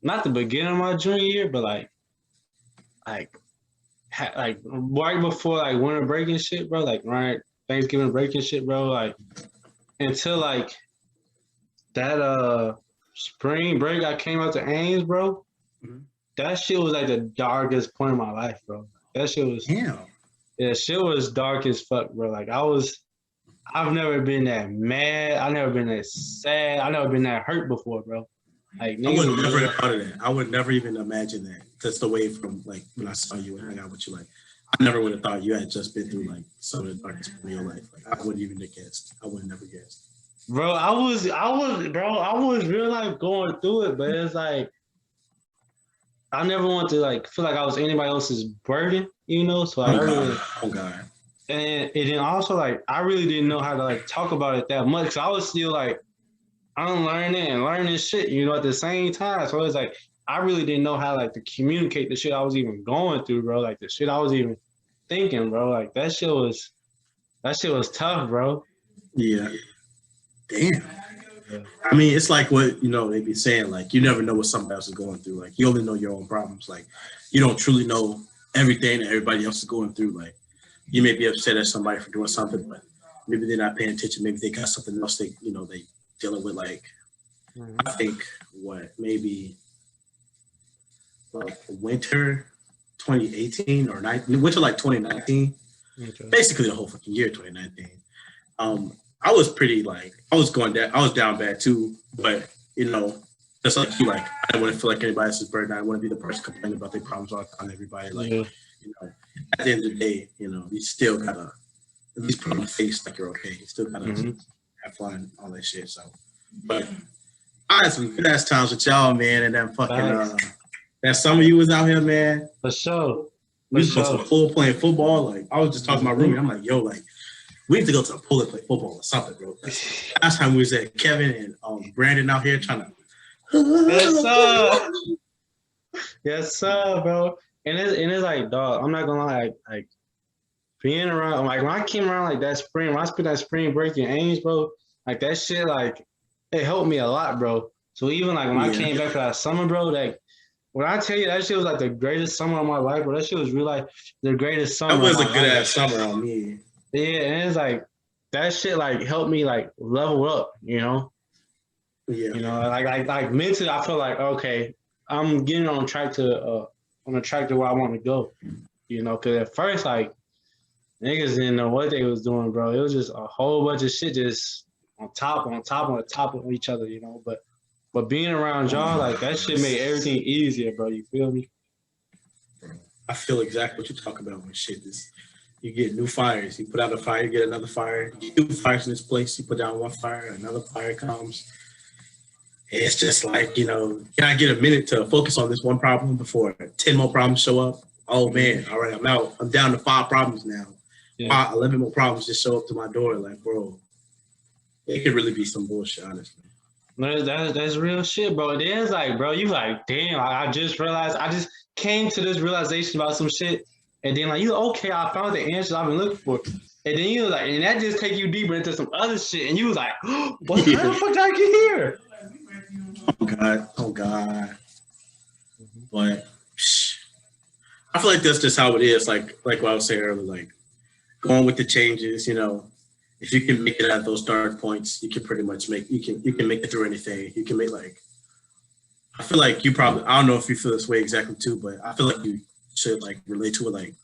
not the beginning of my junior year, but like right before like winter break and shit, bro. Like right Thanksgiving break and shit, bro. Like until like that spring break, I came out to Ames, bro. Mm-hmm. That shit was like the darkest point of my life, bro. That shit was yeah, shit was dark as fuck, bro. Like I've never been that mad. I've never been that sad. I've never been that hurt before, bro. Like I would never have thought of that. I would never even imagine that. Just the way from like when I saw you and hung out with you, like I never would have thought you had just been through like some of the darkest part of your life. Like I wouldn't even have guessed. I would have never guessed. Bro, I was real life going through it, but it's like I never want to like feel like I was anybody else's burden, you know. So I oh God. And then also like I really didn't know how to like talk about it that much. Cause I was still like unlearning and learning shit, you know, at the same time. So it's like I really didn't know how like to communicate the shit I was even going through, bro. Like the shit I was even thinking, bro. Like that shit was tough, bro. Yeah. Damn. Yeah. I mean, it's like what they be saying. Like you never know what somebody else is going through. Like you only know your own problems. Like you don't truly know everything that everybody else is going through. Like you may be upset at somebody for doing something, but maybe they're not paying attention. Maybe they got something else they dealing with. Like I think maybe winter 2018 or winter like 2019. Okay. Basically the whole fucking year 2019. I was pretty I was down bad too, but just like you, like I don't want to feel like anybody else's burden. I want to be the person complaining about their problems all the time. Everybody, like at the end of the day, you still gotta at least put on a face like you're okay. You still gotta have fun, all that shit. So, but honestly, good ass times with y'all, man, and then fucking that summer you was out here, man. For sure. We was going to the pool playing football. Like I was just talking to my roommate. I'm like, yo, like we need to go to the pool and play football or something, bro. Last time we was at Kevin and Brandon out here trying to. Yes, sir. Yes, sir, bro. And it's like, dog, I'm not gonna lie, like being around, like when I came around like that spring, when I spent that spring break in Ames, bro, like that shit, like it helped me a lot, bro. So even like when I came back for that summer, bro, like when I tell you that shit was like the greatest summer of my life, bro, that shit was really like the greatest summer. That was a good ass summer on me. Yeah, and it's like that shit like helped me like level up, Yeah. Like mentally, I feel like okay, I'm getting on track to where I want to go, because at first like niggas didn't know what they was doing, bro. It was just a whole bunch of shit just on top of each other, But being around y'all, like that shit made everything easier, bro. You feel me? I feel exactly what you're talking about when shit is. You get new fires. You put out a fire, you get another fire. You get 2 fires in this place. You put down 1 fire, another fire comes. It's just like, can I get a minute to focus on this one problem before 10 more problems show up? Oh, man. All right, I'm out. I'm down to 5 problems now. Yeah. 11 more problems just show up to my door. Like, bro, it could really be some bullshit, honestly. No, that's real shit, bro. It is like, bro, you like, damn, I just realized, I just came to this realization about some shit. And then like, okay, I found the answers I've been looking for. And then you was like, and that just take you deeper into some other shit. And you was like, what the fuck did I get here? Oh God. But I feel like that's just how it is. Like what I was saying earlier, like going with the changes, if you can make it at those dark points, you can pretty much make it through anything. You can make I feel like you probably, I don't know if you feel this way exactly too, but I feel like you should like relate to it. Like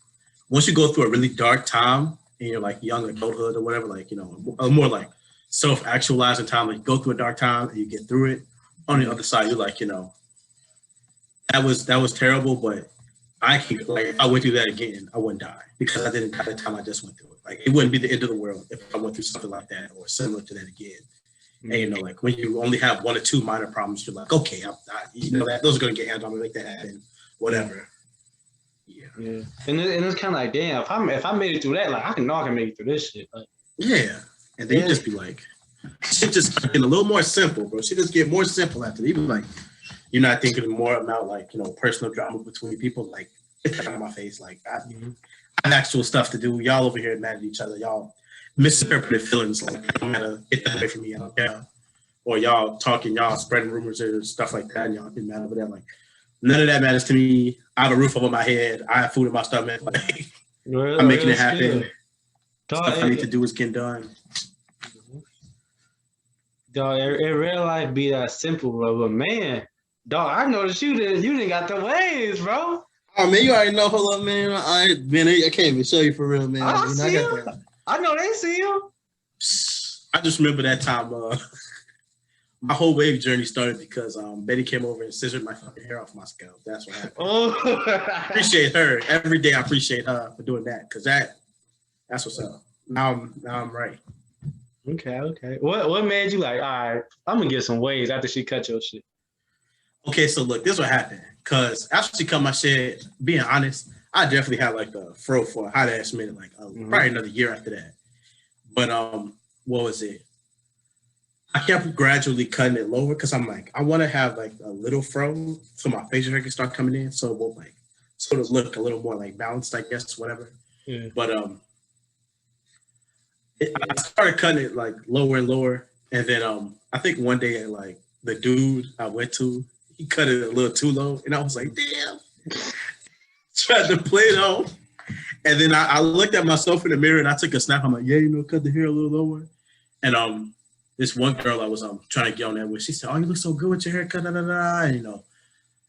once you go through a really dark time in your like young adulthood or whatever, like, a more like self-actualizing time, like you go through a dark time and you get through it. On the other side, you're like, that was terrible, but if I went through that again, I wouldn't die because I didn't die the time I just went through it. Like it wouldn't be the end of the world if I went through something like that or similar to that again. And like when you only have one or two minor problems, you're like, okay, that those are gonna get handled. I'm gonna make that happen, whatever. Yeah. And it's kind of like, damn, if I made it through that, like I can make it through this shit. Like, yeah. And then you just be like, shit just get a little more simple, bro. Shit just get more simple after that. Even like you're not thinking more about like personal drama between people. Like it's out of my face. Like I have actual stuff to do. Y'all over here mad at each other. Y'all misinterpreted feelings. Like I don't matter. Get that away from me. I don't care. Or y'all talking, y'all spreading rumors or stuff like that. And y'all get mad over that. Like none of that matters to me. I have a roof over my head. I have food in my stomach. Like I'm making it happen. Stuff I need to do is getting done. Dog, in real life be that simple, bro. But man, dog, I noticed you didn't got the waves, bro. Oh man, you already know. Hold up, man. I can't even show you for real, man. I see him. I know they see him. I just remember that time. My whole wave journey started because Betty came over and scissored my fucking hair off my scalp. That's what happened. Oh, I appreciate her every day. I appreciate her for doing that because that's what's up. Now I'm right. Okay. What made you like, all right, I'm gonna get some waves after she cut your shit? Okay, so look, this is what happened. Cause after she cut my shit, being honest, I definitely had like a fro for a hot ass minute, like probably another year after that. But what was it? I kept gradually cutting it lower because I'm like, I want to have like a little fro so my facial hair can start coming in, so it won't like sort of look a little more like balanced, I guess, whatever. Yeah. But I started cutting it like lower and lower, and then I think one day like the dude I went to, he cut it a little too low, and I was like, damn. Tried to play it off, and then I looked at myself in the mirror and I took a snap. I'm like, yeah, cut the hair a little lower. And this one girl I was trying to get on that with, she said, oh, you look so good with your haircut, and, like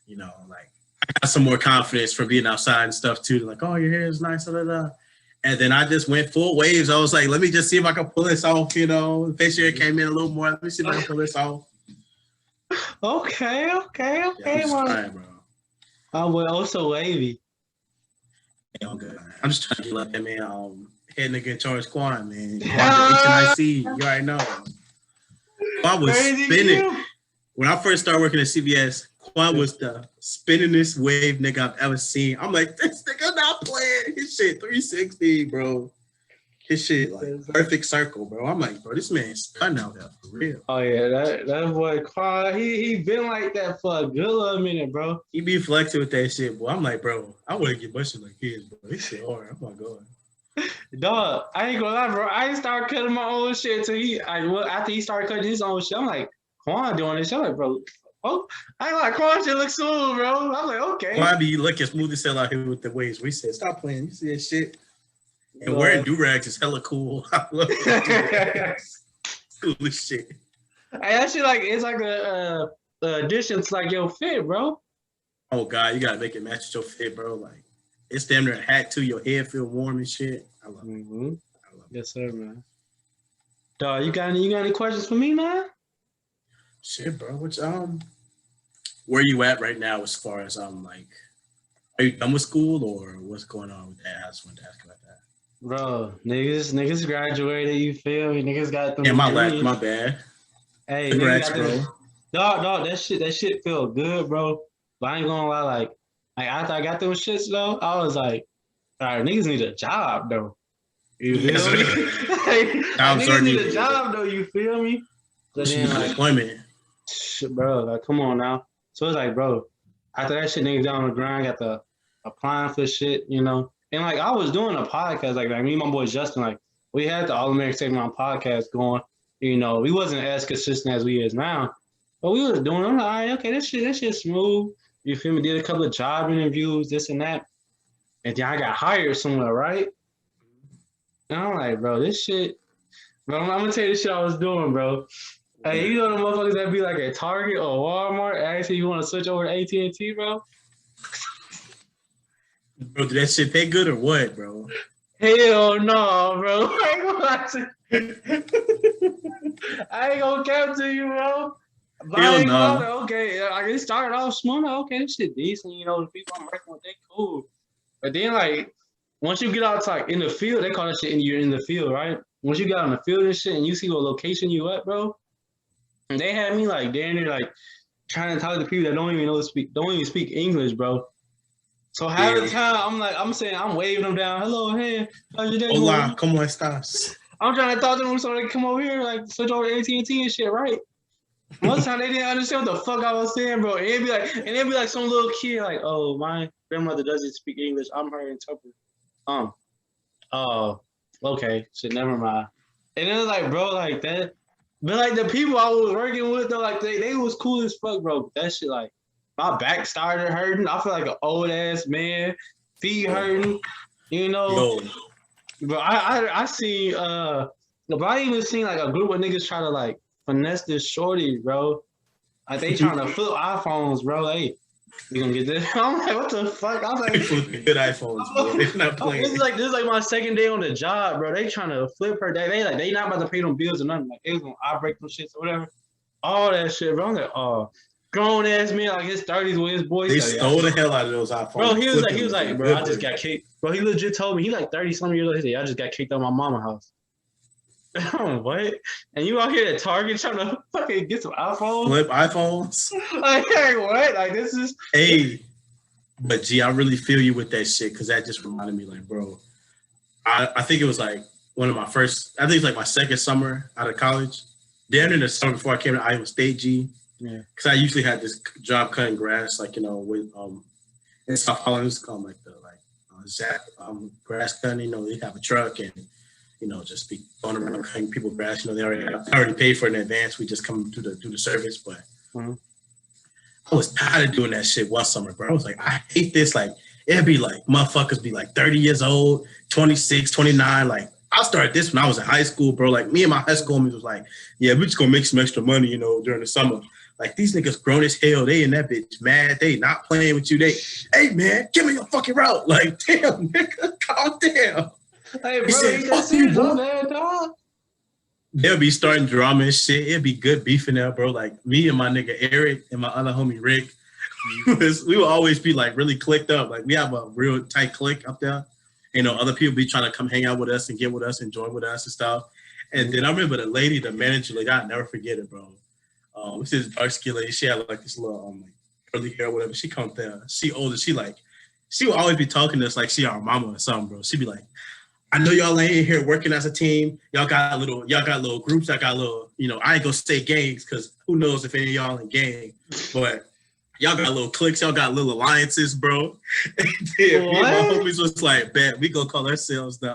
I got some more confidence from being outside and stuff too. Like, oh, your hair is nice, And then I just went full waves. I was like, let me just see if I can pull this off, The facial hair came in a little more. Let me see if I can pull this off. Okay. Yeah, I'm just trying, bro. Oh, well, also wavy. Yeah, I'm good. I'm just trying to get that man, head nigga in charge Quan, man. HNIC, you already know. I was spinning. When I first started working at CBS, Quan was the spinningest wave nigga I've ever seen. I'm like, this nigga not playing. His shit 360, bro. His shit like perfect circle, bro. I'm like, bro, this man's stunning out there for real. Oh yeah, that boy Quan, he been like that for a good little minute, bro. He be flexing with that shit, boy. I'm like, bro, I wouldn't get much like his, bro. This shit hard. I'm not going. Dog, I ain't gonna lie, bro. I ain't start cutting my own shit till after he started cutting his own shit. I'm like, Quan doing this shit. I'm like, bro, oh, I ain't like Quan shit look smooth, bro. I'm like, okay. Quan be looking smooth as hell out here with the waves. We said, stop playing. You see that shit? And wearing do-rags is hella cool. I love it. Cool as shit. Hey, that shit it's like a addition to like your fit, bro. Oh God, you gotta make it match with your fit, bro. Like it's damn near a hat too. Your head feel warm and shit. I love it. I love it. Yes, sir, man. Dog, you got any questions for me, man? Shit, bro. Which where you at right now as far as like, are you done with school or what's going on with that? I just wanted to ask about that. Bro, niggas graduated, you feel me? Niggas got them. Yeah, my bad. Hey, congrats, bro. Dog, that shit feel good, bro. But I ain't gonna lie, like after I got those shits though, I was like, all right, niggas need a job though. You feel me? Niggas need a job though, you feel me? So then like employment. Bro, like come on now. So it's like, bro, after that shit, niggas down on the grind, got the applying for shit, And like I was doing a podcast, like me and my boy Justin, like we had the All American Second Round podcast going. You know, we wasn't as consistent as we is now, but we was doing. I'm like, all right, okay, this shit smooth. You feel me? Did a couple of job interviews, this and that, and then I got hired somewhere, right? And I'm like, bro, this shit. Bro, I'm gonna tell you the shit I was doing, bro. Hey, you know the motherfuckers that be like at Target or Walmart asking you want to switch over to AT&T, bro? Bro, did that shit pay good or what, bro? Hell no, bro. I ain't gonna lie to you. I ain't gonna cap to you, bro. Hell no. Okay, like it started off small. Like, okay, this shit decent. You know, the people I'm working with, they cool. But then, like, once you get out to like in the field, they call that shit you're in the field, right? Once you get out in the field and shit, and you see what location you at, bro, and they had me like down there, like trying to talk to people that don't even speak English, bro. So half the time, I'm saying, I'm waving them down. Hello, hey, how's your day going? Hola, ¿cómo estás? I'm trying to talk to them so they can come over here, like switch over to AT&T and shit, right? Most time they didn't understand what the fuck I was saying, bro. And it'd be like some little kid, like, oh, my grandmother doesn't speak English. I'm her interpreter. Oh, okay, shit, never mind. And it was like, bro, like that. But like the people I was working with, though, like they was cool as fuck, bro. That shit, like, my back started hurting. I feel like an old ass man, feet hurting, you know. Yo. But I see but I even seen like a group of niggas try to like finesse this shorty, bro. Like they trying to flip iPhones, bro. Hey, you gonna get this? I'm like, what the fuck? I was like, good iPhones, bro. They're not playing. This is like my second day on the job, bro. They trying to flip her. They not about to pay them bills or nothing. Like they was gonna I break them shits or whatever. All that shit, bro. I'm like, oh, grown ass man, like his 30s with his boys. They stole the hell out of those iPhones. Bro, he was like, bro, I just got kicked. Bro, he legit told me he like 30-something years old. He said, I just got kicked out of my mama's house. What? And you out here at Target trying to fucking get some iPhones? Flip iPhones? Like, hey, what? Like, this is... Hey, but G, I really feel you with that shit because that just reminded me, like, bro, I think it was like one of my first, I think it's like my second summer out of college. Then in the summer before I came to Iowa State, G, because I usually had this job cutting grass, like, you know, with in South Holland, it's called like the Zach grass cutting. You know, they have a truck and you know just be going around cutting people grass. You know, they already paid for it in advance. We just come do the service, but I was tired of doing that shit one summer, bro. I was like, I hate this. Like, it'd be like motherfuckers be like 30 years old, 26, 29, like. I started this when I was in high school, bro. Like, me and my high school homies was like, yeah, we're just going to make some extra money, you know, during the summer. Like, these niggas grown as hell. They in that bitch mad. They not playing with you. They, hey, man, give me your fucking route. Like, damn, nigga, calm down. Hey, bro, said, fuck you, bro. Man, dog. They'll be starting drama and shit. It'd be good beefing there, bro. Like, me and my nigga Eric and my other homie Rick, we would always be, like, really clicked up. Like, we have a real tight clique up there. You know, other people be trying to come hang out with us and get with us and join with us and stuff. And then I remember the lady, the manager, like, I'll never forget it, bro. This is dark skin lady. She had like this little like curly hair or whatever. She comes there. She older. She would always be talking to us like she our mama or something, bro. She'd be like, I know y'all ain't here working as a team. Y'all got little groups. I got little, you know, I ain't gonna say gangs because who knows if any of y'all in gang, but y'all got little cliques, y'all got little alliances, bro. And then me and my homies was like, bet we gonna call ourselves the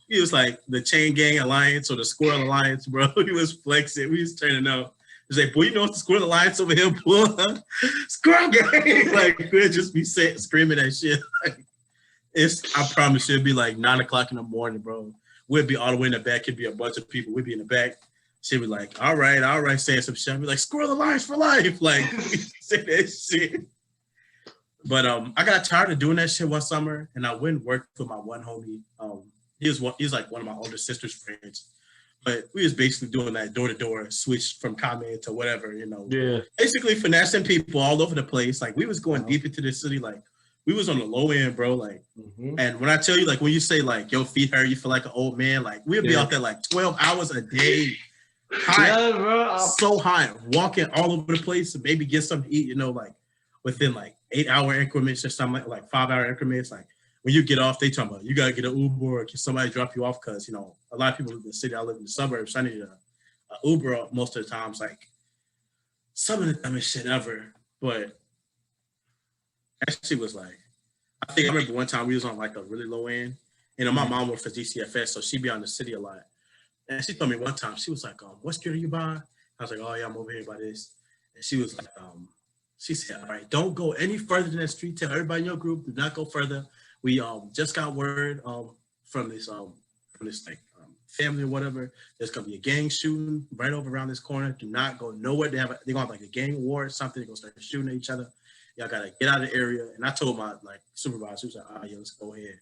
he was like the Chain Gang Alliance or the Squirrel Alliance, bro. He was flexing. We was turning up. He was like, boy, you know it's the Squirrel Alliance over here, boy. Squirrel Gang. Like, we'd just be screaming that shit. Like, I promise you, it'd be like 9 o'clock in the morning, bro. We'd be all the way in the back. It'd be a bunch of people. We'd be in the back. She'd be like, all right, saying some shit. I'd be like, Squirrel Alliance for life. Like, say that shit. But I got tired of doing that shit one summer, and I went and worked with my one homie. He was like one of my older sister's friends. But we was basically doing that door-to-door switch from comment to whatever, you know. Yeah. Basically finessing people all over the place. Like, we was going deep into the city. Like, we was on the low end, bro. Like, and when I tell you, like, when you say, like, your feet hurt, you feel like an old man. Like, we'd be out there, like, 12 hours a day. High, bro. So high. Walking all over the place to maybe get something to eat, you know, like, within, like, 8-hour increments or something, like 5-hour increments. Like, when you get off, they talking about you gotta get an Uber or can somebody drop you off because you know a lot of people live in the city. I live in the suburbs. So I need an Uber most of the times. Like some of the dumbest shit ever. But that shit was like, I think I remember one time we was on like a really low end, You know, my mom worked for DCFS, so she be on the city a lot. And she told me one time, she was like, what street are you by? I was like, oh yeah, I'm over here by this. And she was like, she said, all right, don't go any further than that street. Tell everybody in your group, do not go further. We just got word from this like family or whatever. There's gonna be a gang shooting right over around this corner. Do not go nowhere. They're gonna have like a gang war or something. They're gonna start shooting at each other. Y'all gotta get out of the area. And I told my like supervisor, he was like, oh yeah, let's go ahead.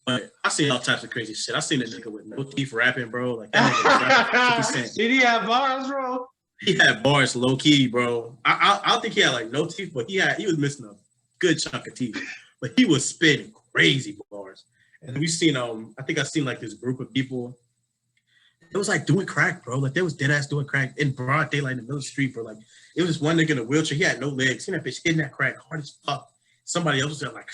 But I seen all types of crazy shit. I seen a nigga with no teeth rapping, bro. Like that nigga was rapping 50 Cent. Did he have bars, bro? He had bars low key, bro. I don't think he had like no teeth, but he was missing a good chunk of teeth. But he was spitting crazy bars. And we seen I think I seen like this group of people. It was like doing crack, bro. Like they was dead ass doing crack in broad daylight in the middle of the street, bro. Like it was one nigga in a wheelchair. He had no legs. Seen that bitch hitting that crack hard as fuck. Somebody else was there like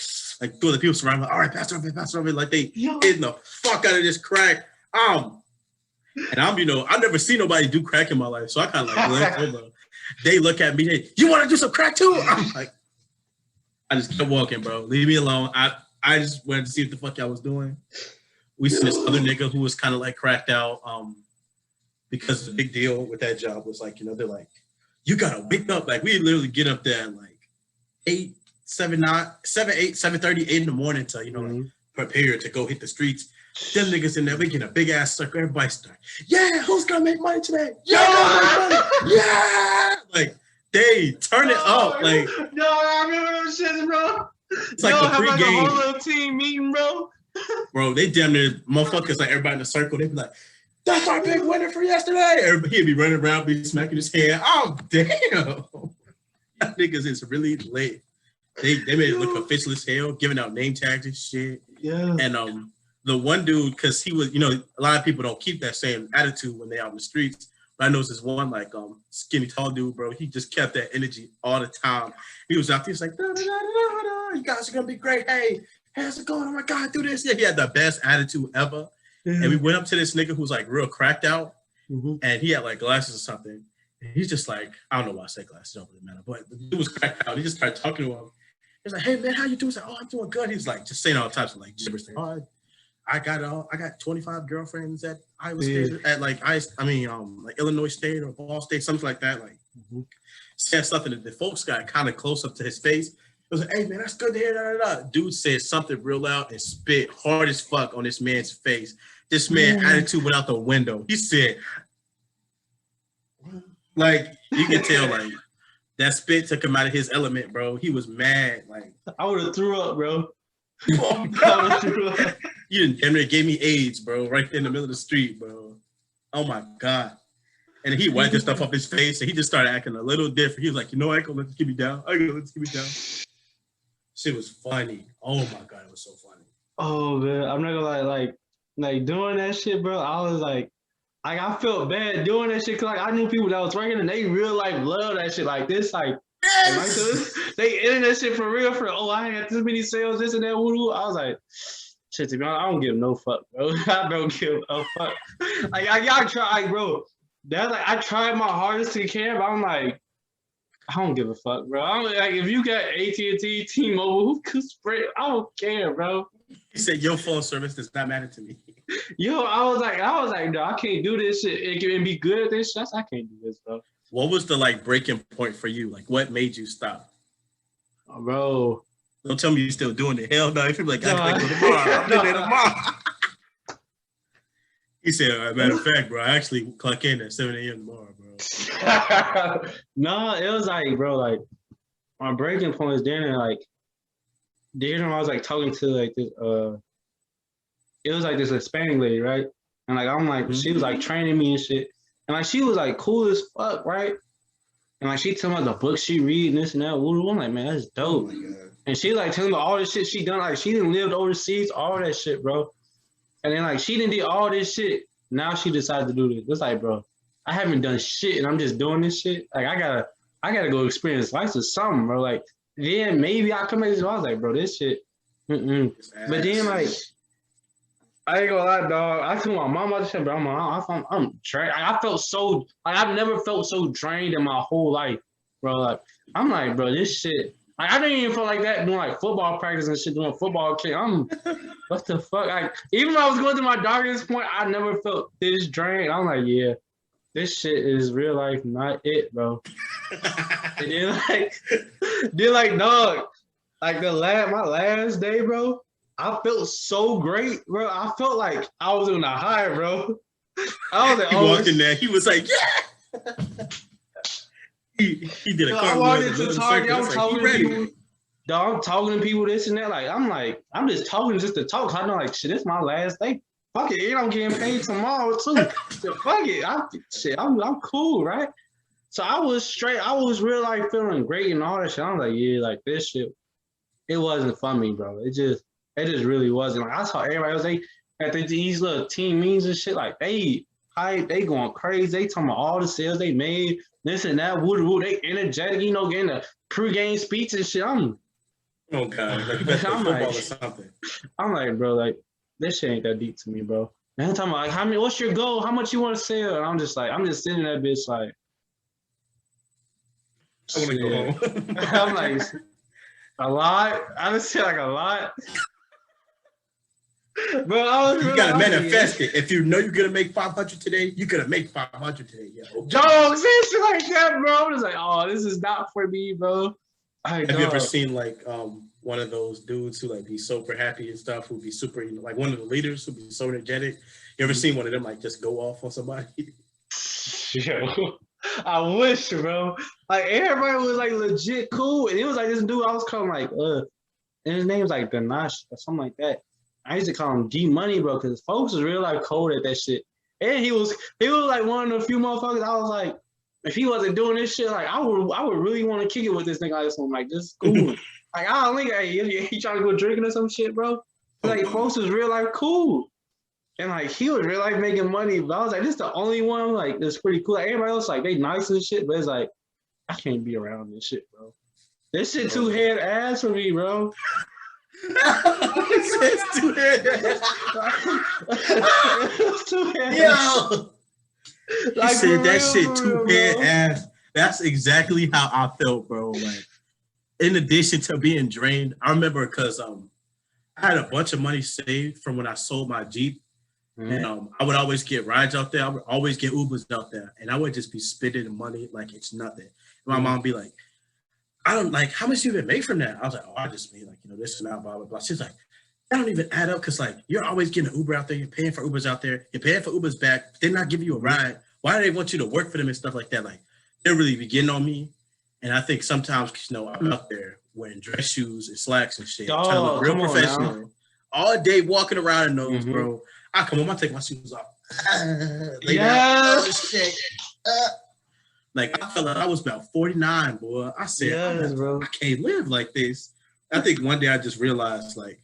two other people surrounding, like, all right, pass it over. Like they hitting the fuck out of this crack. And I've never seen nobody do crack in my life. So I kind of like glanced over. They look at me, hey, you want to do some crack too? I'm like, I just kept walking, bro. Leave me alone. I just wanted to see what the fuck I was doing. We see this other nigga who was kind of like cracked out because the big deal with that job was like, they're like, you gotta wake up. Like we literally get up there at like 7:30, 8 in the morning to, like prepare to go hit the streets. Them niggas in there, we get a big ass circle. Everybody start, yeah, who's gonna make money today? Yeah, yeah. Like they turn it up. Like no, I remember those shits, bro. It's like the pregame. Like a whole little team meeting, bro. Bro, they damn near motherfuckers like everybody in the circle. They be like, "That's our big winner for yesterday." Everybody he'd be running around, be smacking his hand. Oh damn, that niggas is really lit. They made it look official as hell, giving out name tags and shit. Yeah. And the one dude, because he was, a lot of people don't keep that same attitude when they out in the streets. But I noticed this one like skinny tall dude, bro. He just kept that energy all the time. He was out there, he's like, da, da, da, da, da. You guys are gonna be great. Hey, how's it going? Oh my God, do this. Yeah, he had the best attitude ever. And we went up to this nigga who's like real cracked out, and he had like glasses or something. And he's just like, I don't know why I say glasses, don't really matter. But the dude was cracked out. He just started talking to him. He's like, hey man, how you doing? He's like, oh, I'm doing good. He's like just saying all types of like gibberish. Like, oh, I got 25 girlfriends at Iowa State, at like like Illinois State or Ball State, something like that. Like said something that the folks got kind of close up to his face. It was like, hey man, that's good to hear. Da, da, da. Dude said something real loud and spit hard as fuck on this man's face. This man attitude went out the window. He said, like you can tell, like that spit took him out of his element, bro. He was mad. Like I would have threw up, bro. You didn't gave me AIDS, bro, right there in the middle of the street, bro. Oh my God. And he wiped this stuff off his face and he just started acting a little different. He was like, I ain't gonna let this keep me down. Shit was funny. Oh my God, it was so funny. Oh man, I'm not gonna lie, like doing that shit, bro. I was like I felt bad doing that shit because like I knew people that was working and they real life love that shit. Like this, like yes! They ended that shit for real. I had this many sales, this and that. Woo-woo. I was like, shit. To be honest, I don't give no fuck, bro. I don't give a fuck. Like I try, bro. That's like I tried my hardest to care, but I'm like, I don't give a fuck, bro. I'm like, if you got AT&T, T-Mobile, who could spread? I don't care, bro. He said your phone service does not matter to me. Yo, I was like, no, I can't do this shit and be good at this shit. I can't do this, bro. What was the like breaking point for you? Like, what made you stop? Oh, bro. Don't tell me you're still doing it. Hell no. If you're like, I gotta go tomorrow. I'm doing it tomorrow. He said, matter of fact, bro, I actually clock in at 7 a.m. tomorrow, bro. No, it was like, bro, like my breaking point is then like I was like talking to like this it was like this Hispanic lady, right? And like I'm like she was like training me and shit. And like she was like cool as fuck, right? And like she told me the books she read and this and that. I'm like, man, that's dope. Oh and she like telling me all the shit she done. Like she didn't live overseas, all that shit, bro. And then like she didn't do all this shit. Now she decided to do this. It's like, bro, I haven't done shit and I'm just doing this shit. Like I gotta go experience life or something, bro. Like then maybe I come back to this. I was like, bro, this shit. But then like I ain't gonna lie, dog. I told my mom about this shit, bro. I'm drained. I felt so like I've never felt so drained in my whole life, bro. Like I'm like, bro, this shit. Like, I didn't even feel like that doing like football practice and shit, doing football kick. What the fuck? Like, even when I was going through my darkest point, I never felt this drained. I'm like, yeah, this shit is real life, not it, bro. And then like, dog, like my last day, bro, I felt so great, bro. I felt like I was on a high, bro. I was like, he walked in there, he was like, yeah. he did a I walked into the Target, I'm talking to people. Dog, I'm talking to people, this and that. Like, I'm just talking just to talk. I know, like, shit, it's my last day. Fuck it, I'm getting paid tomorrow too. So fuck it, I'm cool, right? So I was straight. I was real like feeling great and all that shit. I'm like, yeah, like this shit, it wasn't for me, bro. It just really wasn't. Like I saw everybody else, they at these little team meetings and shit, like they going crazy. They talking about all the sales they made, this and that, woo. They energetic, getting a pregame speech and shit. Oh god, like you better play football or something. I'm like, bro, like this shit ain't that deep to me, bro. And I'm talking about like, what's your goal? How much you want to sell? And I'm just sitting in that bitch like, I want to go home. I'm like, a lot. I just say like a lot. Bro, I was you gotta manifest it. If you know you're gonna make 500 today, you're gonna make 500 today. Yo, dogs and shit like that, bro. I'm just like, oh, this is not for me, bro. Have you ever seen like one of those dudes who like be super happy and stuff, who be super, like one of the leaders who be so energetic? You ever seen one of them like just go off on somebody? Yo, I wish, bro. Like everybody was like legit cool, and it was like this dude I was calling like and his name's like Ganache or something like that. I used to call him D Money, bro, because folks was real like cold at that shit. And he was like one of the few motherfuckers. I was like, if he wasn't doing this shit, like I would really want to kick it with this nigga. I'm like, this is cool. Like I don't think he trying to go drinking or some shit, bro. Like folks was real like cool. And like he was real like making money, but I was like, this is the only one like that's pretty cool. Like, everybody else like they nice and shit, but it's like I can't be around this shit, bro. This shit too head ass for me, bro. It's too head ass. Too head Yo, like, he said that shit too head ass. That's exactly how I felt, bro. Like, in addition to being drained, I remember because I had a bunch of money saved from when I sold my Jeep. And I would always get rides out there. I would always get Ubers out there. And I would just be spending money like it's nothing. And my mom would be like, I don't like, how much you even make from that? I was like, oh, I just made like, this and that, blah, blah, blah. She's like, that don't even add up because like, you're always getting an Uber out there. You're paying for Ubers out there. You're paying for Ubers back. They're not giving you a ride. Why do they want you to work for them and stuff like that? Like, they're really be getting on me. And I think sometimes, I'm out there wearing dress shoes and slacks and shit. Trying to look real professional. All day walking around in those, bro. I come home, I take my shoes off. Shit. Like I felt like I was about 49, boy. I said, bro, I can't live like this. I think one day I just realized, like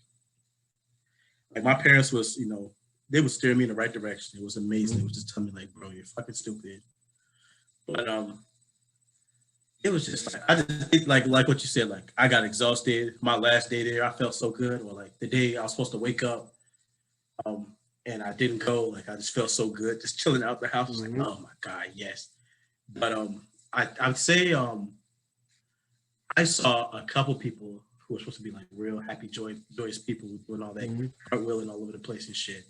my parents was, they would steer me in the right direction. It was amazing. It was just telling me, like, bro, you're fucking stupid. But it was just like I just think like what you said. Like I got exhausted. My last day there, I felt so good. Or like the day I was supposed to wake up. And I didn't go. Like I just felt so good, just chilling out the house. Like, oh my god, yes. But I'd say I saw a couple people who were supposed to be like real happy, joyous people doing all that cartwheeling all over the place and shit.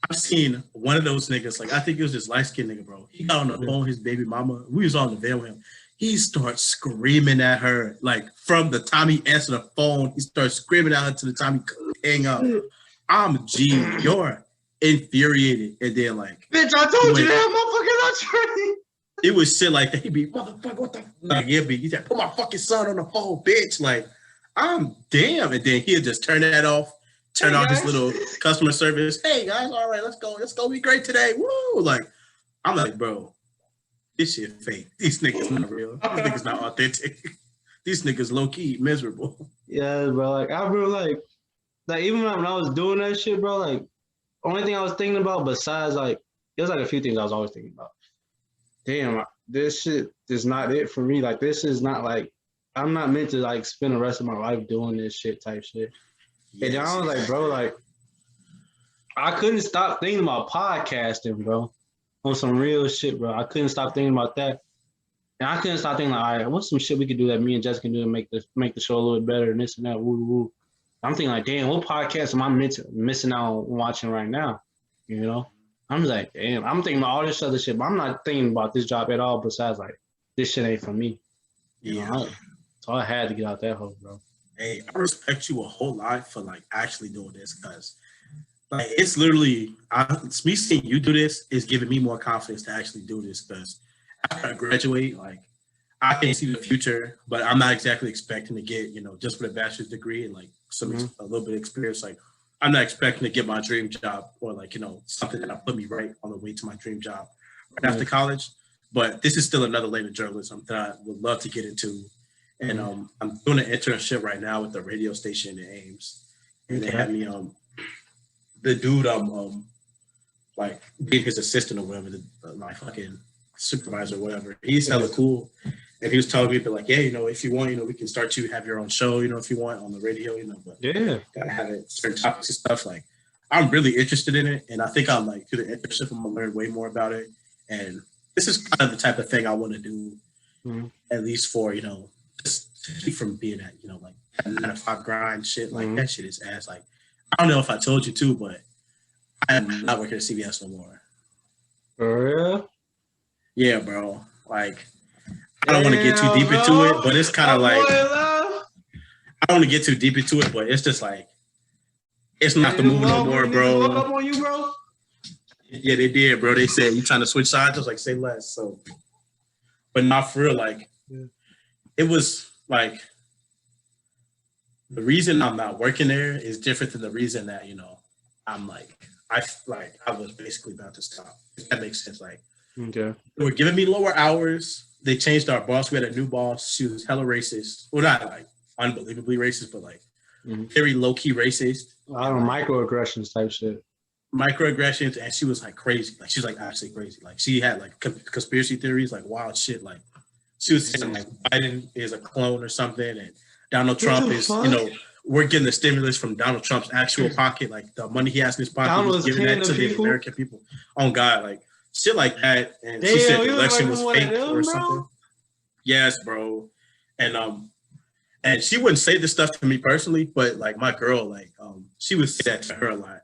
I've seen one of those niggas. Like I think it was this light skinned nigga, bro. He got on the phone, his baby mama. We was on the van with him. He starts screaming at her, like from the time he answered the phone. He starts screaming at her to the time he hang up. I'm G, you're infuriated, and then like, bitch, I told you that motherfucker not trained. It was shit like that. He'd be, motherfucker, what the fuck? Like, he said, put my fucking son on the phone, bitch. Like, I'm damn. And then he'll just turn that off, turn on his little customer service. Hey guys, all right, let's go be great today. Woo! Like, I'm like, bro, this shit fake. These niggas not real. These niggas not authentic. These niggas low key miserable. Yeah, bro. Like I remember, like even when I was doing that shit, bro. Like, only thing I was thinking about besides like, there's like a few things I was always thinking about. Damn, this shit is not it for me. Like, this is not like, I'm not meant to like spend the rest of my life doing this shit type shit. Yes. And I was like, bro, like, I couldn't stop thinking about podcasting, bro. On some real shit, bro. I couldn't stop thinking about that. And I couldn't stop thinking like, all right, what's some shit we could do that me and Jess can do to make the show a little bit better and this and that. Woo woo. I'm thinking like, damn, what podcast am I missing out on watching right now? You know, I'm just like, damn, I'm thinking about all this other shit, but I'm not thinking about this job at all. Besides, like, this shit ain't for me. You know, so I had to get out that hole, bro. Hey, I respect you a whole lot for like actually doing this, because like it's literally me seeing you do this is giving me more confidence to actually do this, because after I graduate, like I can see the future, but I'm not exactly expecting to get, just with a bachelor's degree and like a little bit of experience. Like I'm not expecting to get my dream job or like, something that'll put me right on the way to my dream job right after college. But this is still another lane of journalism that I would love to get into. And I'm doing an internship right now with the radio station in Ames. And they had me, the dude I'm like being his assistant or whatever, my fucking supervisor or whatever, he's hella cool. And he was telling me, like, yeah, if you want, we can start you have your own show, if you want on the radio, but gotta have it certain topics and stuff. Like, I'm really interested in it, and I think I'm like through the internship, I'm gonna learn way more about it. And this is kind of the type of thing I want to do, at least for just keep from being at like that 9-to-5 grind shit. Like that shit is ass. Like I don't know if I told you too, but I'm not working at CBS no more. For real? Yeah, bro. Like. I don't want to get too deep into it, but it's kind of like I don't want to get too deep into it, but it's just like it's not the move no more, bro. Woke up on you, bro? Yeah, they did, bro. They said you trying to switch sides. I was like, say less. So, but not for real. Like, it was like the reason I'm not working there is different than the reason that I'm like I was basically about to stop. If that makes sense. Like, okay, they were giving me lower hours. They changed our boss. We had a new boss. She was hella racist. Well, not like unbelievably racist, but like very low key racist. I don't know, microaggressions type shit. Microaggressions, and she was like crazy. Like she was like actually crazy. Like she had like conspiracy theories, like wild shit. Like she was saying like Biden is a clone or something, and Donald Trump is we're getting the stimulus from Donald Trump's actual pocket, like the money he has in his pocket. He's giving that to the American people. Oh God, like. Shit like that, and she said the election was fake or something. Yes, bro, and she wouldn't say this stuff to me personally, but like my girl, like she would say that to her a lot,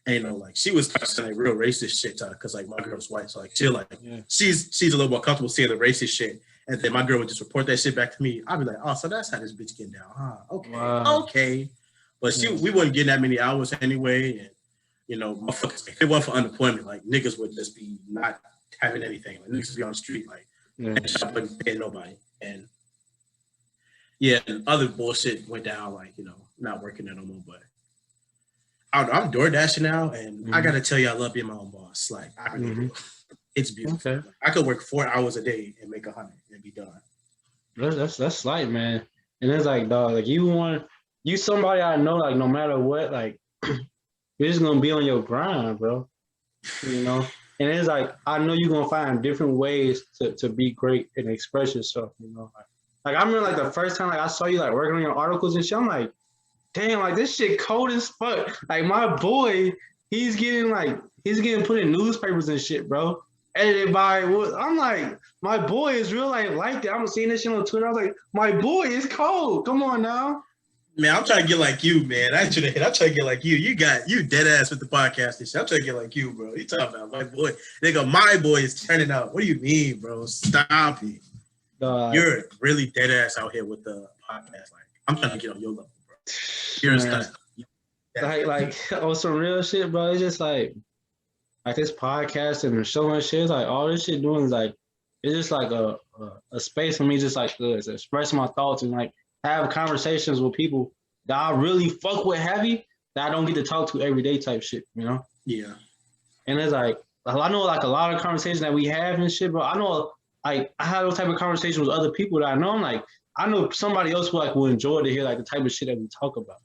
and like she was saying like real racist shit to her because like my girl's white, so like she'll like she's a little more comfortable saying the racist shit, and then my girl would just report that shit back to me. I'd be like, oh, so that's how this bitch getting down, huh? Okay, okay, but we wasn't getting that many hours anyway, and. Motherfuckers, if it wasn't for unemployment, like niggas would just be not having anything. Like niggas would be on the street, like and shop wouldn't pay nobody. And and other bullshit went down, like not working there no more. But I'm door dashing now, and I gotta tell you, I love being my own boss. Like I really do. It's beautiful. Okay. I could work 4 hours a day and make 100 and be done. That's light, man. And it's like, dog, like you somebody I know, like no matter what, like. You're just gonna be on your grind, bro. And it's like I know you're gonna find different ways to be great and express yourself. Like I remember like the first time like I saw you like working on your articles and shit. I'm like, damn, like this shit cold as fuck. Like my boy, he's getting put in newspapers and shit, bro. Edited by I'm like, my boy is real like that. I'm seeing this shit on Twitter. I was like, my boy is cold. Come on now. Man, I'm trying to get like you, man. I'm trying to get like you. You dead ass with the podcast and shit. I'm trying to get like you, bro. You talking about my boy. Nigga, my boy is turning out. What do you mean, bro? Stop it. You're really dead ass out here with the podcast. Like, I'm trying to get on your level, bro. You're like on some real shit, bro. It's just like this podcast and the show and shit. It's like all this shit doing is like it's just like a space for me, just like to express my thoughts and like have conversations with people that I really fuck with heavy that I don't get to talk to every day type shit, Yeah. And it's like I know like a lot of conversations that we have and shit, bro. I know like I have those type of conversations with other people that I know. I'm like I know somebody else will enjoy to hear like the type of shit that we talk about,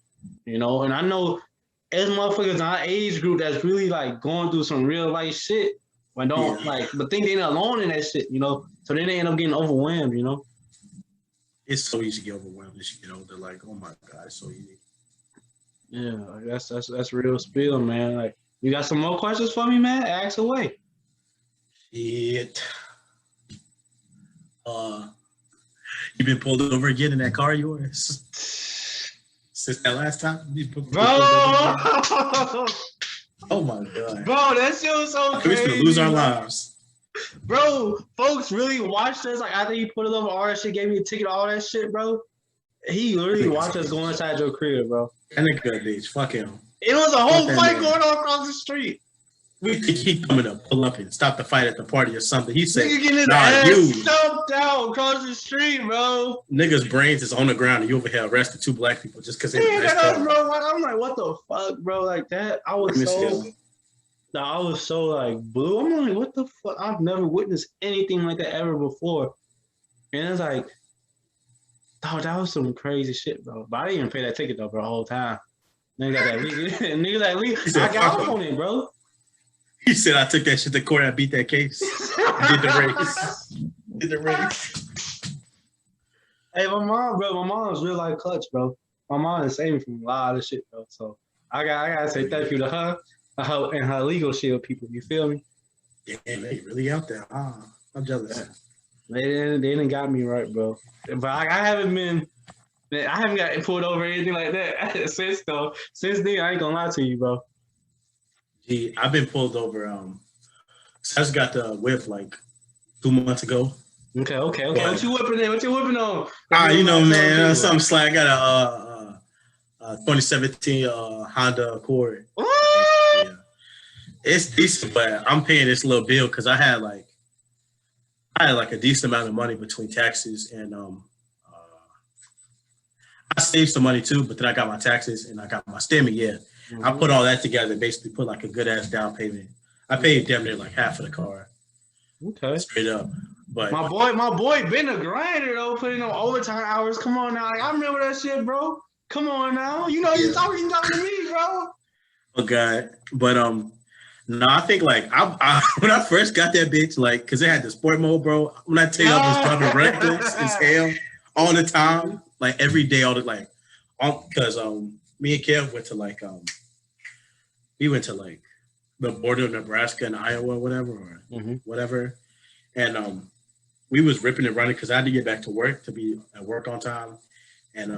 And I know as motherfuckers in our age group that's really like going through some real life shit, but but think they're not alone in that shit, So then they end up getting overwhelmed, It's so easy to get overwhelmed as you get older. Like, oh my God, it's so easy. Yeah, that's real spill, man. Like, you got some more questions for me, man? Ask away. Shit. You been pulled over again in that car of yours? Since that last time? Bro! Oh my God. Bro, that shit was so crazy. We're just gonna lose our lives. Bro, folks really watched us. Like, after he put it over all that shit, gave me a ticket, all that shit, bro. He literally watched us go inside your crib, bro. That nigga, bitch. Fuck him. It was a whole fight going on across the street. We think he coming to pull up and stop the fight at the party or something. He said, nigga getting his ass stumped out across the street, bro. Nigga's brains is on the ground and you over here arrested 2 black people just because they bro. I'm like, what the fuck, bro? Like that. I was so like blue. I'm like, what the fuck? I've never witnessed anything like that ever before. And it's like, oh, that was some crazy shit, bro. But I didn't even pay that ticket though, bro, the whole time. Nigga got that leak. Nigga that leak. I got off on it, bro. He said I took that shit to court. I beat that case. I did the race. Hey, my mom's real life clutch, bro. My mom is saving me from a lot of shit, bro. So I gotta say thank you to her and her legal shield people. You feel me? Yeah, they really out there. I'm jealous. They didn't got me right, bro. But I haven't got pulled over or anything like that since though. Since then, I ain't gonna lie to you, bro. Gee, I've been pulled over. I just got the whip like 2 months ago. Okay. What you whipping on? You know, man, something slack. I got a 2017 Honda Accord. What? Yeah. It's decent, but I'm paying this little bill because I had like a decent amount of money between taxes and I saved some money too, but then I got my taxes and I got my stimmy. Yeah. Mm-hmm. I put all that together, basically put like a good ass down payment. I paid damn near like half of the car. Okay. Straight up. But my boy been a grinder though, putting on overtime hours. Come on now. Like, I remember that shit, bro. Come on now. You know you talking to me, bro. Oh God. But no, I think like I when I first got that bitch, like, cause it had the sport mode, bro. When I tell you I was driving reckless as hell all the time, like every day, all the like, cause me and Kev went to like we went to like the border of Nebraska and Iowa, whatever, whatever, and we was ripping and running because I had to get back to work to be at work on time, and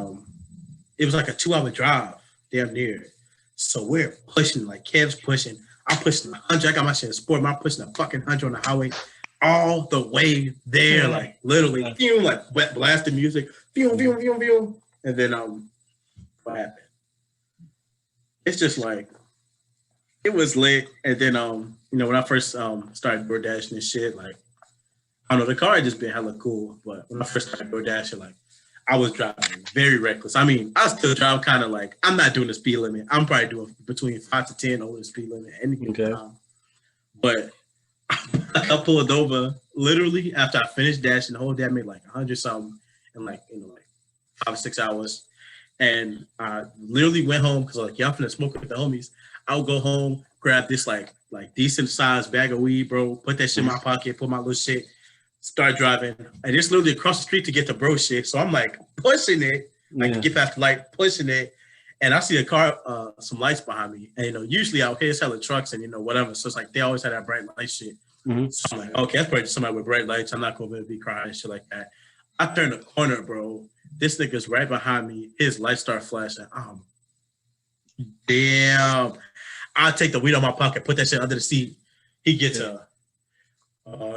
it was like a 2-hour drive, damn near. So we're pushing, like Kev's pushing. I'm pushing 100. I got my shit in sport. I'm pushing a fucking 100 on the highway all the way there, like literally, like wet blasting music, and then what happened? It's just like it was lit, and then you know when I first started DoorDashing and shit, like I don't know, the car had just been hella cool, but when I first started DoorDashing, like I was driving very reckless. I mean, I still drive kind of like I'm not doing the speed limit. I'm probably doing between 5 to 10 over the speed limit anything. Okay. But I pulled over literally after I finished dashing the whole day. I made like 100 something in like 5 or 6 hours, and I literally went home because like y'all finna smoke with the homies. I'll go home, grab this like decent sized bag of weed, bro. Put that shit in my pocket, put my little shit. Start driving, and it's literally across the street to get to bro shit. So I'm like pushing it, like get past the light, pushing it, and I see a car, some lights behind me. And usually out here it's hella trucks and whatever. So it's like they always have that bright light shit. Mm-hmm. So I'm like, okay, that's probably just somebody with bright lights. I'm not gonna be crying and shit like that. I turn the corner, bro. This nigga's right behind me. His lights start flashing. Damn. I take the weed out of my pocket, put that shit under the seat. He gets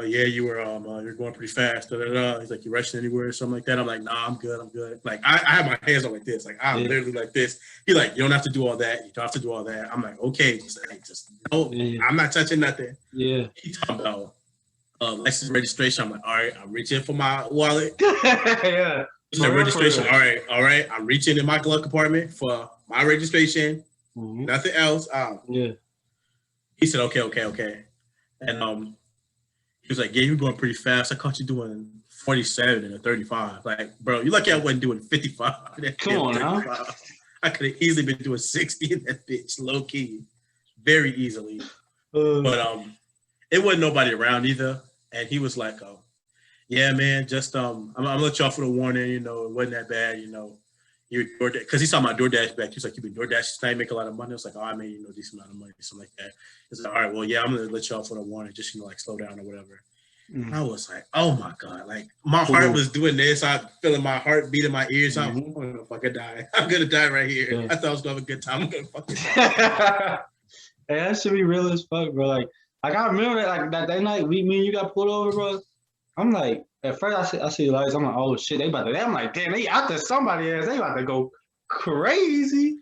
yeah, you're going pretty fast. He's like, you rushing anywhere or something like that? I'm like, nah, I'm good. Like, I have my hands on like this. Like, I'm literally like this. He's like, you don't have to do all that. You don't have to do all that. I'm like, okay, just no, I'm not touching nothing. Yeah. He talking about license registration. I'm like, all right, I'm reaching for my wallet. Yeah. Registration. All right. I'm reaching in my glove compartment for my registration. Mm-hmm. Nothing else. Yeah. He said, okay. And he was like, yeah, you're going pretty fast. I caught you doing 47 and a 35. Like, bro, you lucky I wasn't doing 55. Come on now. I could have easily been doing 60 in that bitch, low key, very easily. But it wasn't nobody around either. And he was like, oh, yeah, man, just I'm gonna let y'all for the warning. It wasn't that bad. You're DoorDash, because he saw my DoorDash back. He was like, you've been DoorDash tonight, make a lot of money. I was like, oh, I made decent amount of money, something like that. He's like, all right, well, yeah, I'm gonna let y'all for the warning, just like slow down or whatever. Mm-hmm. I was like, oh my God. Like my heart was doing this. I'm feeling my heart beat in my ears. I'm gonna fucking die. I'm gonna die right here. Yeah. I thought I was gonna have a good time. I'm gonna fucking die. Hey, that should be real as fuck, bro. Like I remember that like that night me and you got pulled over, bro. I'm like, at first I see the lights. I'm like, oh shit, they about to. I'm like, damn, they out there somebody else. They about to go crazy.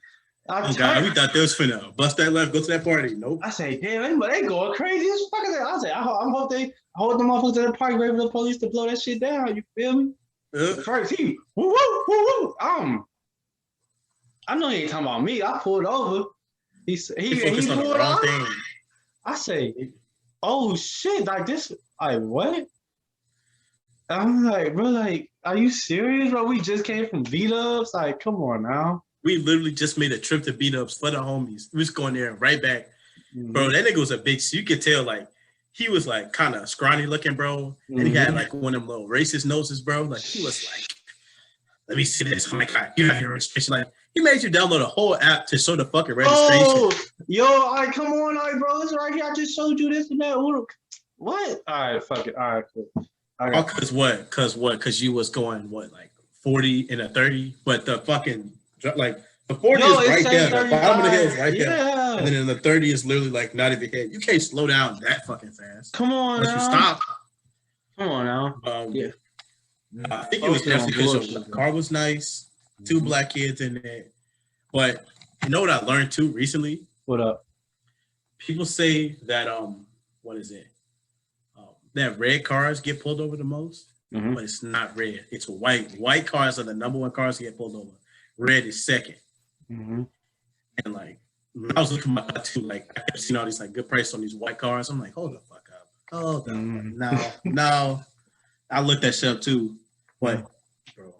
Oh God, we thought they was finna bust that left, go to that party. Nope. I say, damn, they going crazy as fuck. I say, I hope they hold them motherfuckers at the park ready for the police to blow that shit down. You feel me? First he woo woo woo woo. I know he ain't talking about me. I pulled over. He focused on the pulled wrong over. thing. I say, oh shit, like this, like what? I'm like, bro, like, are you serious, bro? We just came from beat-ups. Like, come on now. We literally just made a trip to beat-ups for the homies. We was going there and right back. Mm-hmm. Bro, that nigga was a big, so you could tell, like, he was, like, kind of scrawny looking, bro. And he had, like, one of them little racist noses, bro. Like, he was like, let me see this. Oh, my God, you have your registration. Like, he made you download a whole app to show the fucking registration. Oh, yo, all right, come on, all right, bro. It's right here. I just showed you this and that. What? All right, fuck it. All right, cool. Oh, cause what? Cause you was going what, like 40 and a 30, but the fucking like the 40 is right there. The bottom of the hill is right there, and then in the 30 is literally like not even hit. You can't slow down that fucking fast. Come on, unless you stop. Come on now. Yeah. I think it was definitely because the car was nice. 2 black kids in there, but you know what I learned too recently? What up? People say that what is it? That red cars get pulled over the most, but it's not red. It's white. White cars are the number one cars to get pulled over. Red is second. And like, I was looking at my too, like I kept seeing all these like good prices on these white cars. I'm like, hold the fuck up. Hold up. No. I looked that shit up too. But bro,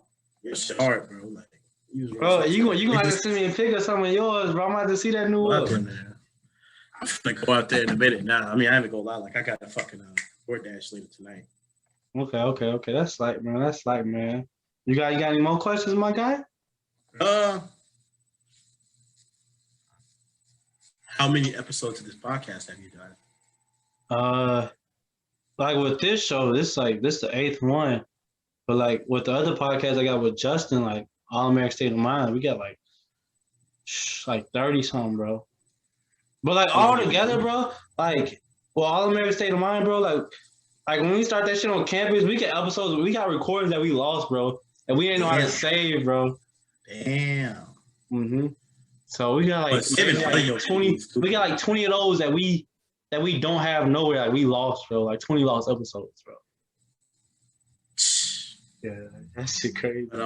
your shit hard, bro. Like, you gonna have to send me a pic of some of yours, bro. I'm gonna have to see that new one. I'm gonna go out there in a minute now. I mean, I haven't go lie. Like I got a fucking DoorDash later tonight. Okay. That's light, man. You got any more questions, my guy? How many episodes of this podcast have you done? Like with this show, this the 8th one. But like with the other podcast I got with Justin, like All American State of Mind, we got like 30 something, bro. But like all together, bro, like All American State of Mind, bro, like when we start that shit on campus, we get episodes, we got recordings that we lost, bro, and we ain't know how to save, bro. Damn. So we got like 20. We got like 20 of those that we don't have nowhere. Like we lost, bro. Like 20 lost episodes, bro. Yeah, that shit crazy. But,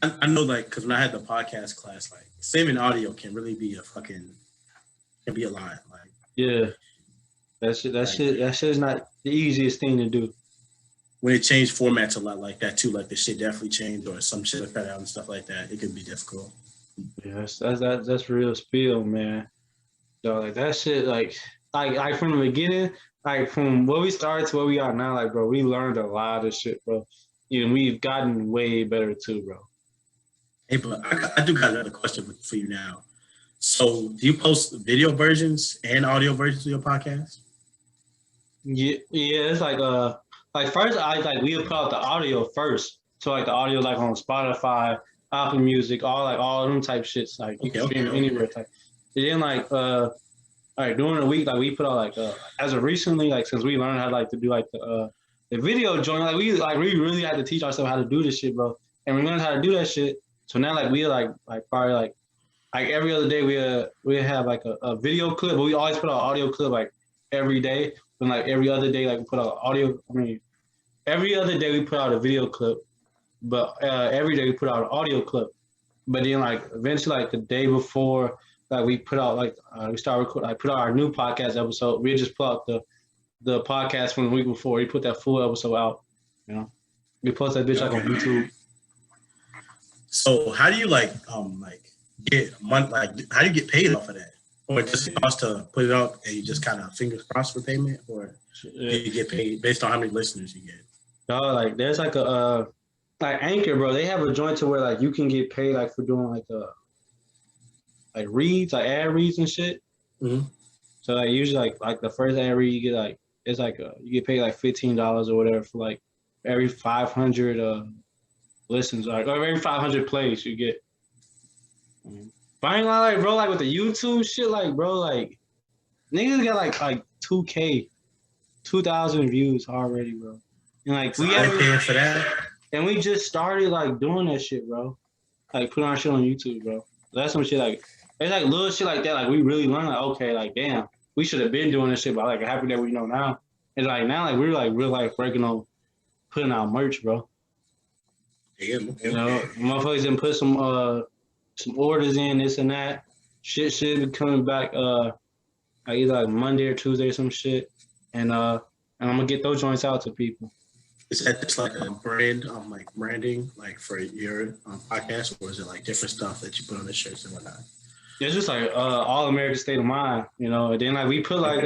I know, like, because when I had the podcast class, like saving audio can really be a lot. Like, yeah, that shit is not the easiest thing to do. When it changed formats a lot like that too, like the shit definitely changed or some shit cut out and stuff like that, it could be difficult. Yes, that's real spiel, man. So like that shit, like from the beginning, like from where we started to where we are now, like bro, we learned a lot of shit, bro. And we've gotten way better too, bro. Hey, but I do got another question for you now. So, do you post video versions and audio versions of your podcast? Yeah, it's like first we'll put out the audio first, so like the audio like on Spotify, Apple Music, all them type shits, like you can stream anywhere type. And then like during the week, like we put out like as of recently, like since we learned how to do like the video joint, like we really had to teach ourselves how to do this shit, bro. And we learned how to do that shit. So now like we like probably like every other day we have like a video clip, but we always put out audio clip like every day. And like every other day, like we put out audio. I mean, every other day we put out a video clip, but every day we put out an audio clip. But then like eventually, like the day before, like we put out we start recording, put out our new podcast episode. We just put out the podcast from the week before. We put that full episode out. You know, we post that bitch on YouTube. So how do you get money? Like how do you get paid off of that? Or just cost to put it out and you just kind of fingers crossed for payment, or do you get paid based on how many listeners you get? No, like there's like a like Anchor, bro. They have a joint to where like you can get paid like for doing like reads, like ad reads and shit. So like usually like the first ad read you get like it's like you get paid like $15 or whatever for like every 500 listens, or every 500 plays you get. But I ain't gonna lie, like, bro, like with the YouTube shit, like, bro, like niggas got like 2K, 2,000 views already, bro. And like So I ain't paying for that. And we just started like doing that shit, bro. Like putting our shit on YouTube, bro. That's some shit like it's like little shit like that. Like we really learned like, okay, like damn, we should have been doing this shit, but like happy that we know now. And like now, like we're like real life working on putting out merch, bro. Yeah, you know, motherfuckers didn't put some orders in, this and that. Shit should be coming back like either like Monday or Tuesday or some shit. And I'm gonna get those joints out to people. Is that just like a brand, like branding, like for your podcast, or is it like different stuff that you put on the shirts and whatnot? It's just like all American State of Mind, you know. And then like we put like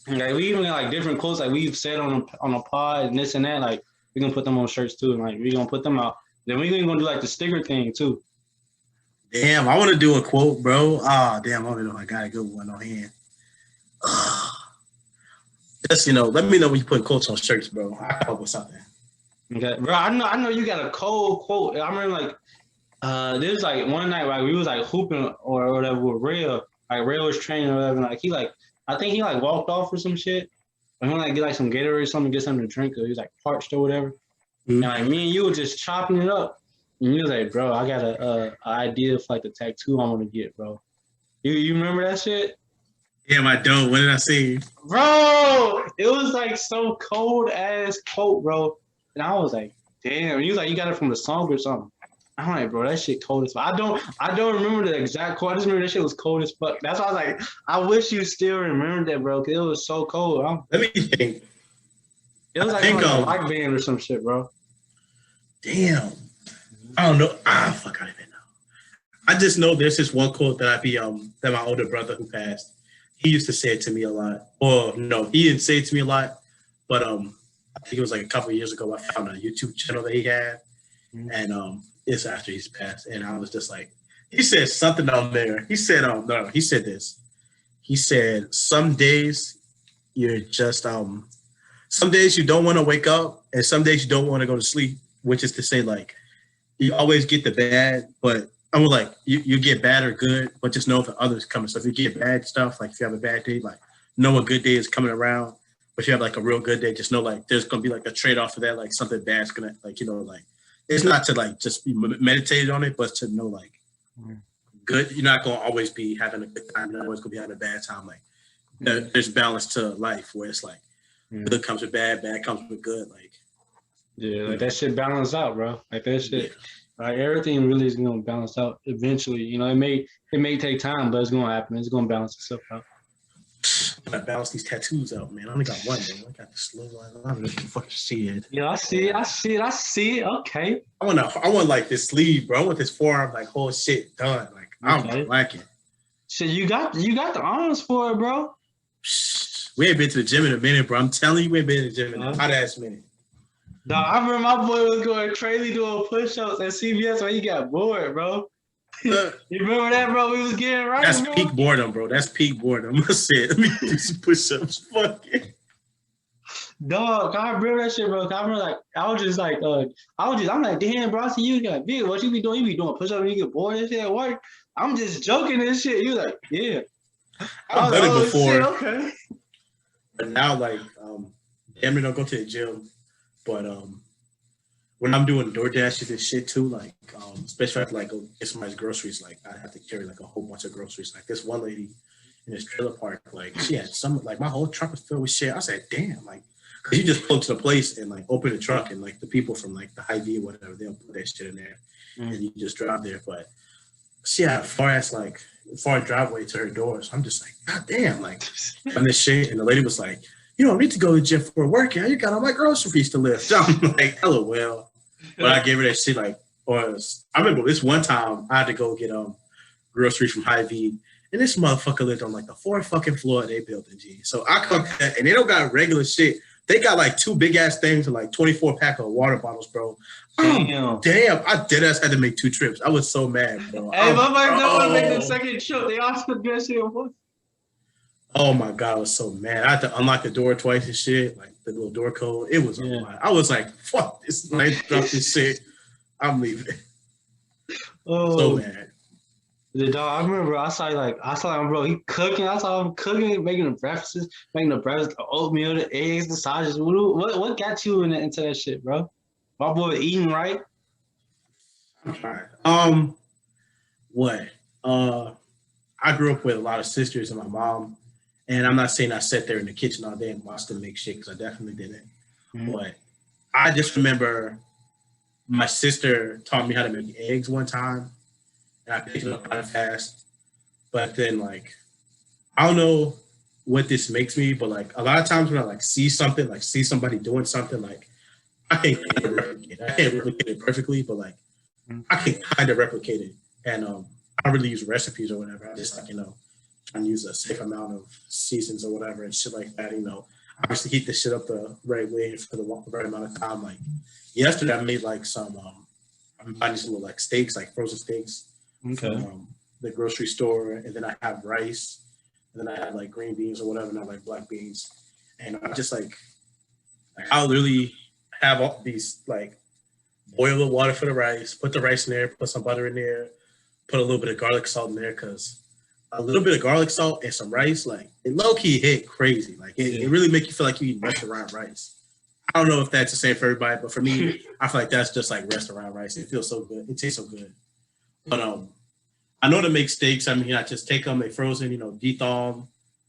we even got like different quotes like we've said on a pod and this and that. Like we gonna put them on shirts too, and like we gonna put them out. Then we gonna do like the sticker thing too. Damn, I want to do a quote, bro. Ah, damn, I don't know if I got a good one on hand. Just let me know when you put quotes on shirts, bro. I come up with something. Okay, bro. I know you got a cold quote. I remember like there's like one night like we was like hooping or whatever with Rail. Like Rail was training or whatever. Like I think he like walked off or some shit. But he like get like some Gatorade or something, get something to drink. Cause he was like parched or whatever. Mm-hmm. And like me and you were just chopping it up. And you was like, bro, I got a idea for like the tattoo I want to get, bro. You remember that shit? Damn, I don't. What did I say? Bro, it was like so cold ass quote, bro. And I was like, damn. And you was like, you got it from the song or something. I'm like, bro, that shit cold as fuck. I don't remember the exact quote. I just remember that shit was cold as fuck. That's why I was like, I wish you still remembered that, bro, because it was so cold. Let me think. It was like a rock band or some shit, bro. Damn. I don't know. Fuck, I don't even know. I just know there's this one quote that that my older brother who passed, he used to say it to me a lot. Or no, he didn't say it to me a lot, but I think it was like a couple of years ago. I found a YouTube channel that he had, and it's after he's passed, and I was just like, he said something on there. He said, no, he said this. He said, some days you're just some days you don't want to wake up, and some days you don't want to go to sleep. Which is to say, like, you always get the bad, but I'm like, you get bad or good, but just know if the others coming. So if you get bad stuff, like if you have a bad day, like know a good day is coming around. But if you have like a real good day, just know like there's gonna be like a trade-off for that, like something bad's gonna like, like it's not to like just be meditated on it, but to know like good. You're not gonna always be having a good time. You're not always gonna be having a bad time. Like there's balance to life where it's like good comes with bad, bad comes with good. Like like that shit balance out, bro. Like that shit. Yeah. Like everything really is gonna balance out eventually. It may take time, but it's gonna happen. It's gonna balance itself out. I balance these tattoos out, man. I only got one, though. I got this little one. I don't even fucking see it. Yeah, I see it. Okay. I want like this sleeve, bro. I want this forearm, like whole shit done. Like I don't like it. Shit, you got the arms for it, bro. We ain't been to the gym in a minute, bro. I'm telling you, we ain't been to the gym in a hot ass minute. Dog, I remember my boy was going crazy doing push-ups at CVS when he got bored, bro. You remember that, bro? We was getting right. That's bro? Peak boredom, bro. That's peak boredom. I said, let me do some push-ups. Fuck it. Dog, I remember that shit, bro. I remember like I'm like, damn, bro. I see you got big. What you be doing? You be doing push-ups when you get bored and shit at work. I'm just joking and shit. You like, yeah. I've done it before. Shit, okay. But now, like, damn near don't go to the gym. But when I'm doing DoorDashes and shit too, like especially if I have to like go get somebody's groceries, like I have to carry like a whole bunch of groceries. Like this one lady in this trailer park, like she had some, like my whole truck was filled with shit. I said, damn, like, cause you just pull to the place and like open the truck and like the people from like the Hy-Vee or whatever, they'll put that shit in there and you just drive there. But she had a far driveway to her door. So I'm just like, god damn, like on this shit. And the lady was like, you don't need to go to the gym for a workout. You got all my groceries to lift. So I'm like, LOL. But I gave her that shit like, I remember this one time I had to go get groceries from Hy-Vee, and this motherfucker lived on like the 4th fucking floor of their building, G. So I come back, and they don't got regular shit. They got like 2 big ass things and like 24 pack of water bottles, bro. Damn. I dead ass had to make 2 trips. I was so mad, bro. Hey, my man don't want to make the second trip. They all took that shit. Oh my god, I was so mad. I had to unlock the door twice and shit, like the little door code. It was a lot. I was like, fuck this, I drop this shit. I'm leaving. So Oh, mad. the dog. I remember I saw him, bro. He cooking. I saw him cooking, making the breakfast, the oatmeal, the eggs, the sausages. What got you into that shit, bro? My boy eating right. I'm trying. What? Uh, I grew up with a lot of sisters and my mom, and I'm not saying I sat there in the kitchen all day and watched them make shit because I definitely didn't. Mm-hmm. But I just remember my sister taught me how to make eggs one time, and I picked it up kind of fast. But then, like, I don't know what this makes me, but like a lot of times when I like see something, like see somebody doing something, like I can kind of replicate it. I can't replicate it perfectly, but like I can kind of replicate it. And I don't really use recipes or whatever. I just like try and use a safe amount of seasons or whatever and shit like that. Obviously heat the shit up the right way for the right amount of time. Like yesterday, I made like some. I'm finding some like steaks, like frozen steaks Okay. from the grocery store, and then I have rice, and then I have like green beans or whatever, not like black beans, and I just like I'll literally have all these like boil the water for the rice, put the rice in there, put some butter in there, put a little bit of garlic salt in there because a little bit of garlic salt and some rice, like it low key hit crazy. Like it really make you feel like you eat restaurant rice. I don't know if that's the same for everybody, but for me, I feel like that's just like restaurant rice. It feels so good. It tastes so good. But I know to make steaks. I mean, I just take them, they frozen, de-thaw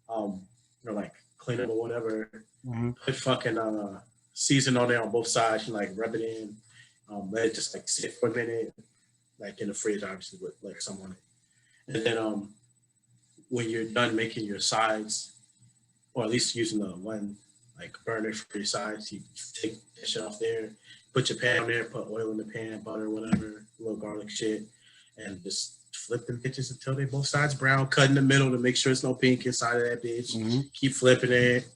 them, like clean them or whatever. Mm-hmm. Put fucking season on there on both sides and like rub it in. Let it just like sit for a minute, like in the fridge, obviously with like some on it. And then when you're done making your sides, or at least using the one like burner for your sides, you take that shit off there, put your pan on there, put oil in the pan, butter, whatever, a little garlic shit, and just flip them bitches until they both sides brown. Cut in the middle to make sure there's no pink inside of that bitch. Mm-hmm. Keep flipping it.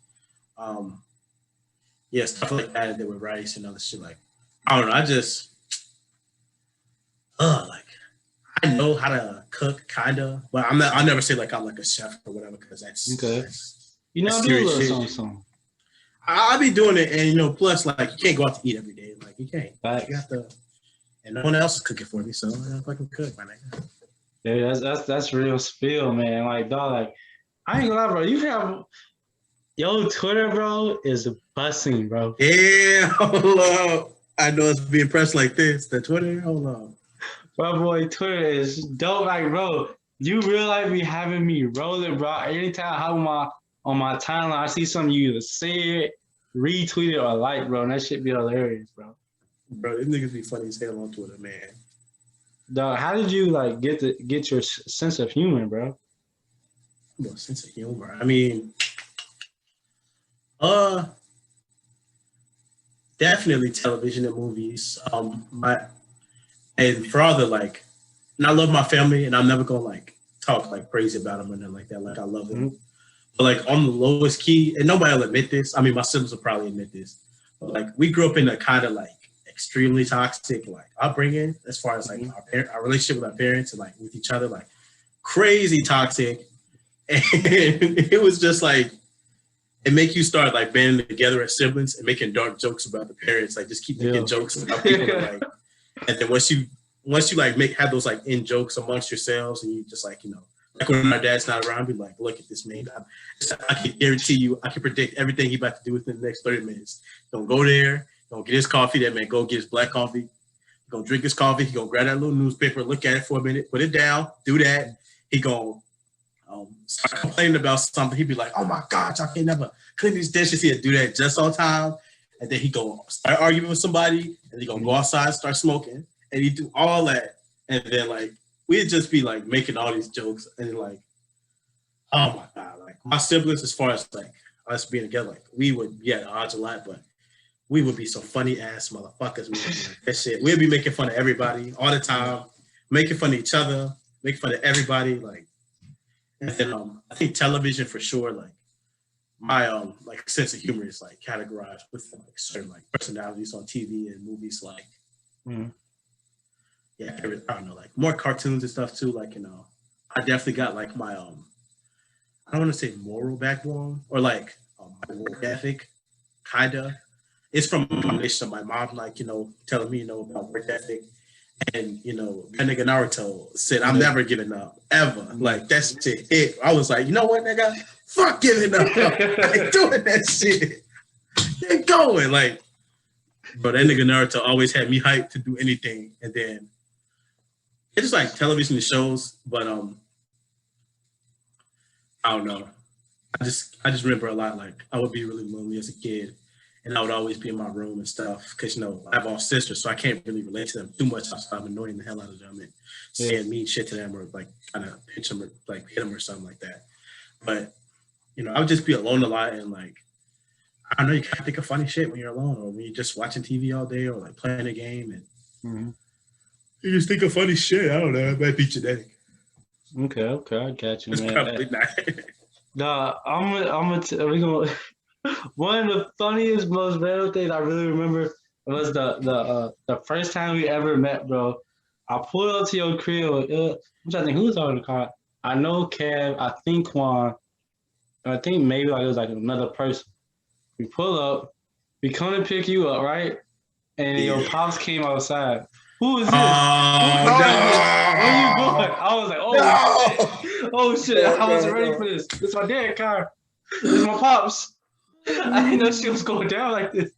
Yeah, stuff like that. And then with rice and other shit. Like I don't know. I just like I know how to cook, kinda, but I'm not. I'll never say like I'm like a chef or whatever because that's Okay. that's You know, do a serious little shit. something. I'll be doing it, and plus, like you can't go out to eat every day. Like you can't. Facts. You have to, and no one else is cooking for me, so I gotta fucking cook, my nigga. Yeah, that's real spill, man. Like, dog, like I ain't gonna lie, bro. You have yo Twitter, bro, is busting, bro. Yeah, hold up. I know it's being pressed like this. The Twitter, hold up. Bro, boy, Twitter is dope. Like, bro, you realize be having me rolling, bro. Anytime I have on my timeline, I see something you either say it, retweet it, or like, bro. And that shit be hilarious, bro. Bro, these niggas be funny as hell on Twitter, man. Dog, how did you like get your sense of humor, bro? Well, sense of humor. I mean, uh, definitely television and movies. And for all the like, and I love my family, and I'm never gonna like talk like crazy about them or nothing like that. Like I love them, but like on the lowest key, and nobody will admit this. I mean, my siblings will probably admit this, but like we grew up in a kind of like extremely toxic like upbringing as far as like our relationship with our parents and like with each other, like crazy toxic, and it was just like it make you start like banding together as siblings and making dark jokes about the parents, like just keep making jokes about people that, like, and then once you like have those like in jokes amongst yourselves and you just like like when our dad's not around, be like, look at this man. I can guarantee you, I can predict everything he about to do within the next 30 minutes. Don't go there, don't get his coffee. That man go get his black coffee. He gonna drink his coffee. He gonna grab that little newspaper, look at it for a minute, put it down, do that. He gonna start complaining about something. He'd be like, oh my God, y'all can't never clean these dishes. He'd do that just on time. And then he gonna start arguing with somebody, and he gonna go outside and start smoking. And he do all that. And then like we'd just be like making all these jokes and like, oh my God, like my siblings, as far as like us being together, like we would be at odds a lot, but we would be some funny ass motherfuckers. Like, that shit. We'd be making fun of everybody all the time, making fun of each other, making fun of everybody. Like, and then I think television for sure, like my like sense of humor is like categorized with like certain like personalities on TV and movies, like yeah, I don't know, like more cartoons and stuff too. Like I definitely got like my I don't want to say moral backbone or like my work ethic, kinda. It's from a combination of my mom, like, telling me, about work ethic. And, that nigga Naruto said, I'm never giving up, ever. Like, that shit hit. I was like, you know what, nigga? Fuck giving up. I ain't doing that shit. Get going. Like, bro, that nigga Naruto always had me hyped to do anything. And then it's just like television shows, but I don't know. I just remember a lot. Like, I would be really lonely as a kid, and I would always be in my room and stuff because I have all sisters, so I can't really relate to them too much. I'm annoying the hell out of them and saying mean shit to them or like kind of pinch them or like hit them or something like that. But I would just be alone a lot and like I don't know. You can't think of funny shit when you're alone or when you're just watching TV all day or like playing a game and you just think of funny shit. I don't know. It might be genetic. Okay, I got you, it's man. Probably not. Nah, we gonna. One of the funniest, most random things I really remember was the first time we ever met, bro. I pulled up to your crib. I'm trying to think who was on the car. I know Kev. I think Quan. I think maybe like it was like another person. We pull up. We come to pick you up, right? And your pops came outside. Who is this? Oh, Who no! Where you going? I was like, oh shit! Oh shit! I wasn't ready for this. This is my dad's car. This is my pops. I didn't know she was going down like this.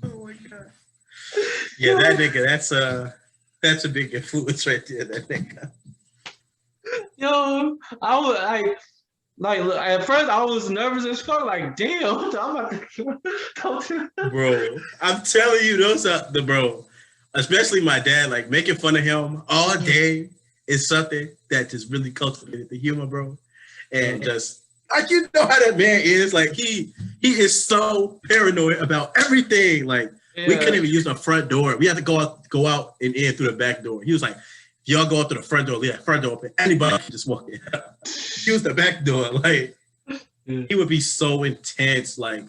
Oh my god! Yeah, that nigga. That's a big influence right there. That nigga. Yo, I was like, look, at first I was nervous as fuck. Like, damn, I'm about to. Bro, I'm telling you, those are the bro. Especially my dad, like making fun of him all day is something that just really cultivated the humor, bro. And just like how that man is, like he is so paranoid about everything. Like we couldn't even use the front door. We had to go out and in through the back door. He was like, if y'all go out through the front door, leave that front door open. Anybody can just walk in. Use the back door. Like he would be so intense. Like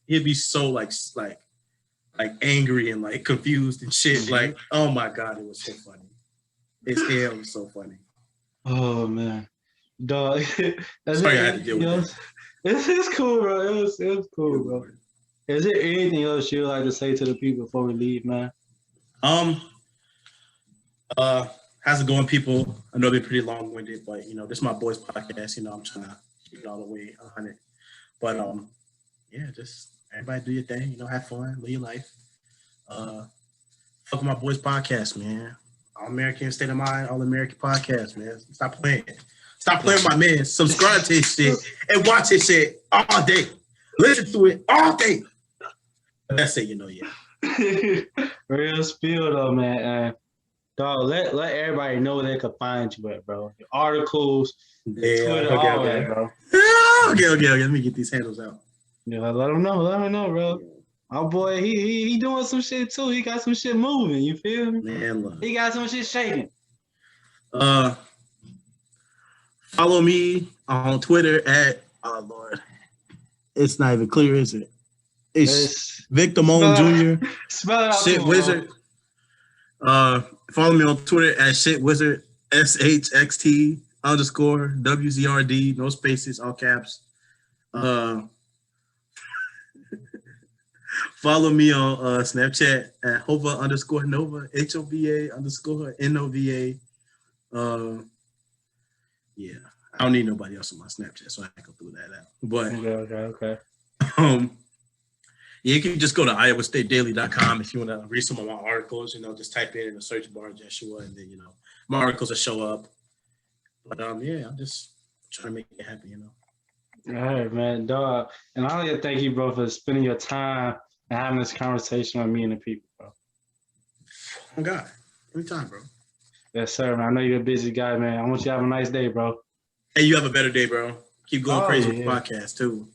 he'd be so like angry and like confused and shit. Like, oh my god, it was so funny. His hair was so funny. Oh man, dog. Sorry, I had to deal with that. It's cool, bro. It was cool, bro. Is there anything else you'd like to say to the people before we leave, man? How's it going, people? I know they're pretty long-winded, but this is my boys' podcast. I'm trying to keep it all the way 100. But yeah, just everybody do your thing. Have fun, live your life. Fuck with my boys' podcast, man. All American State of Mind, All American podcast, man. Stop playing. Stop playing with my man. Subscribe to his shit and watch his shit all day. Listen to it all day. That's it, yeah. Real spill though, man. Dog, let everybody know where they can find you at, bro. Your articles, Twitter, all that, bro. Okay. Let me get these handles out. Yeah, let them know, bro. My boy, he doing some shit too. He got some shit moving. You feel me? Man, look. He got some shit shaking. Follow me on Twitter at Lord. It's not even clear, is it? It's Victor Moan Jr. Spell it out. Shit Wizard. Follow me on Twitter at Shit Wizard. SHXT _ WZRD. No spaces, all caps. Follow me on Snapchat at Hova _ Nova, HOVA _ NOVA. Yeah, I don't need nobody else on my Snapchat, so I can throw that out. But okay. Yeah, you can just go to iowastatedaily.com if you want to read some of my articles. Just type in the search bar Joshua, and then my articles will show up. But yeah, I'm just trying to make it happen. All right, man, dog. And I like to thank you, bro, for spending your time and having this conversation with me and the people, bro. Oh God, anytime, bro. Yes, sir, man. I know you're a busy guy, man. I want you to have a nice day, bro. Hey, you have a better day, bro. Keep going crazy with the podcast too.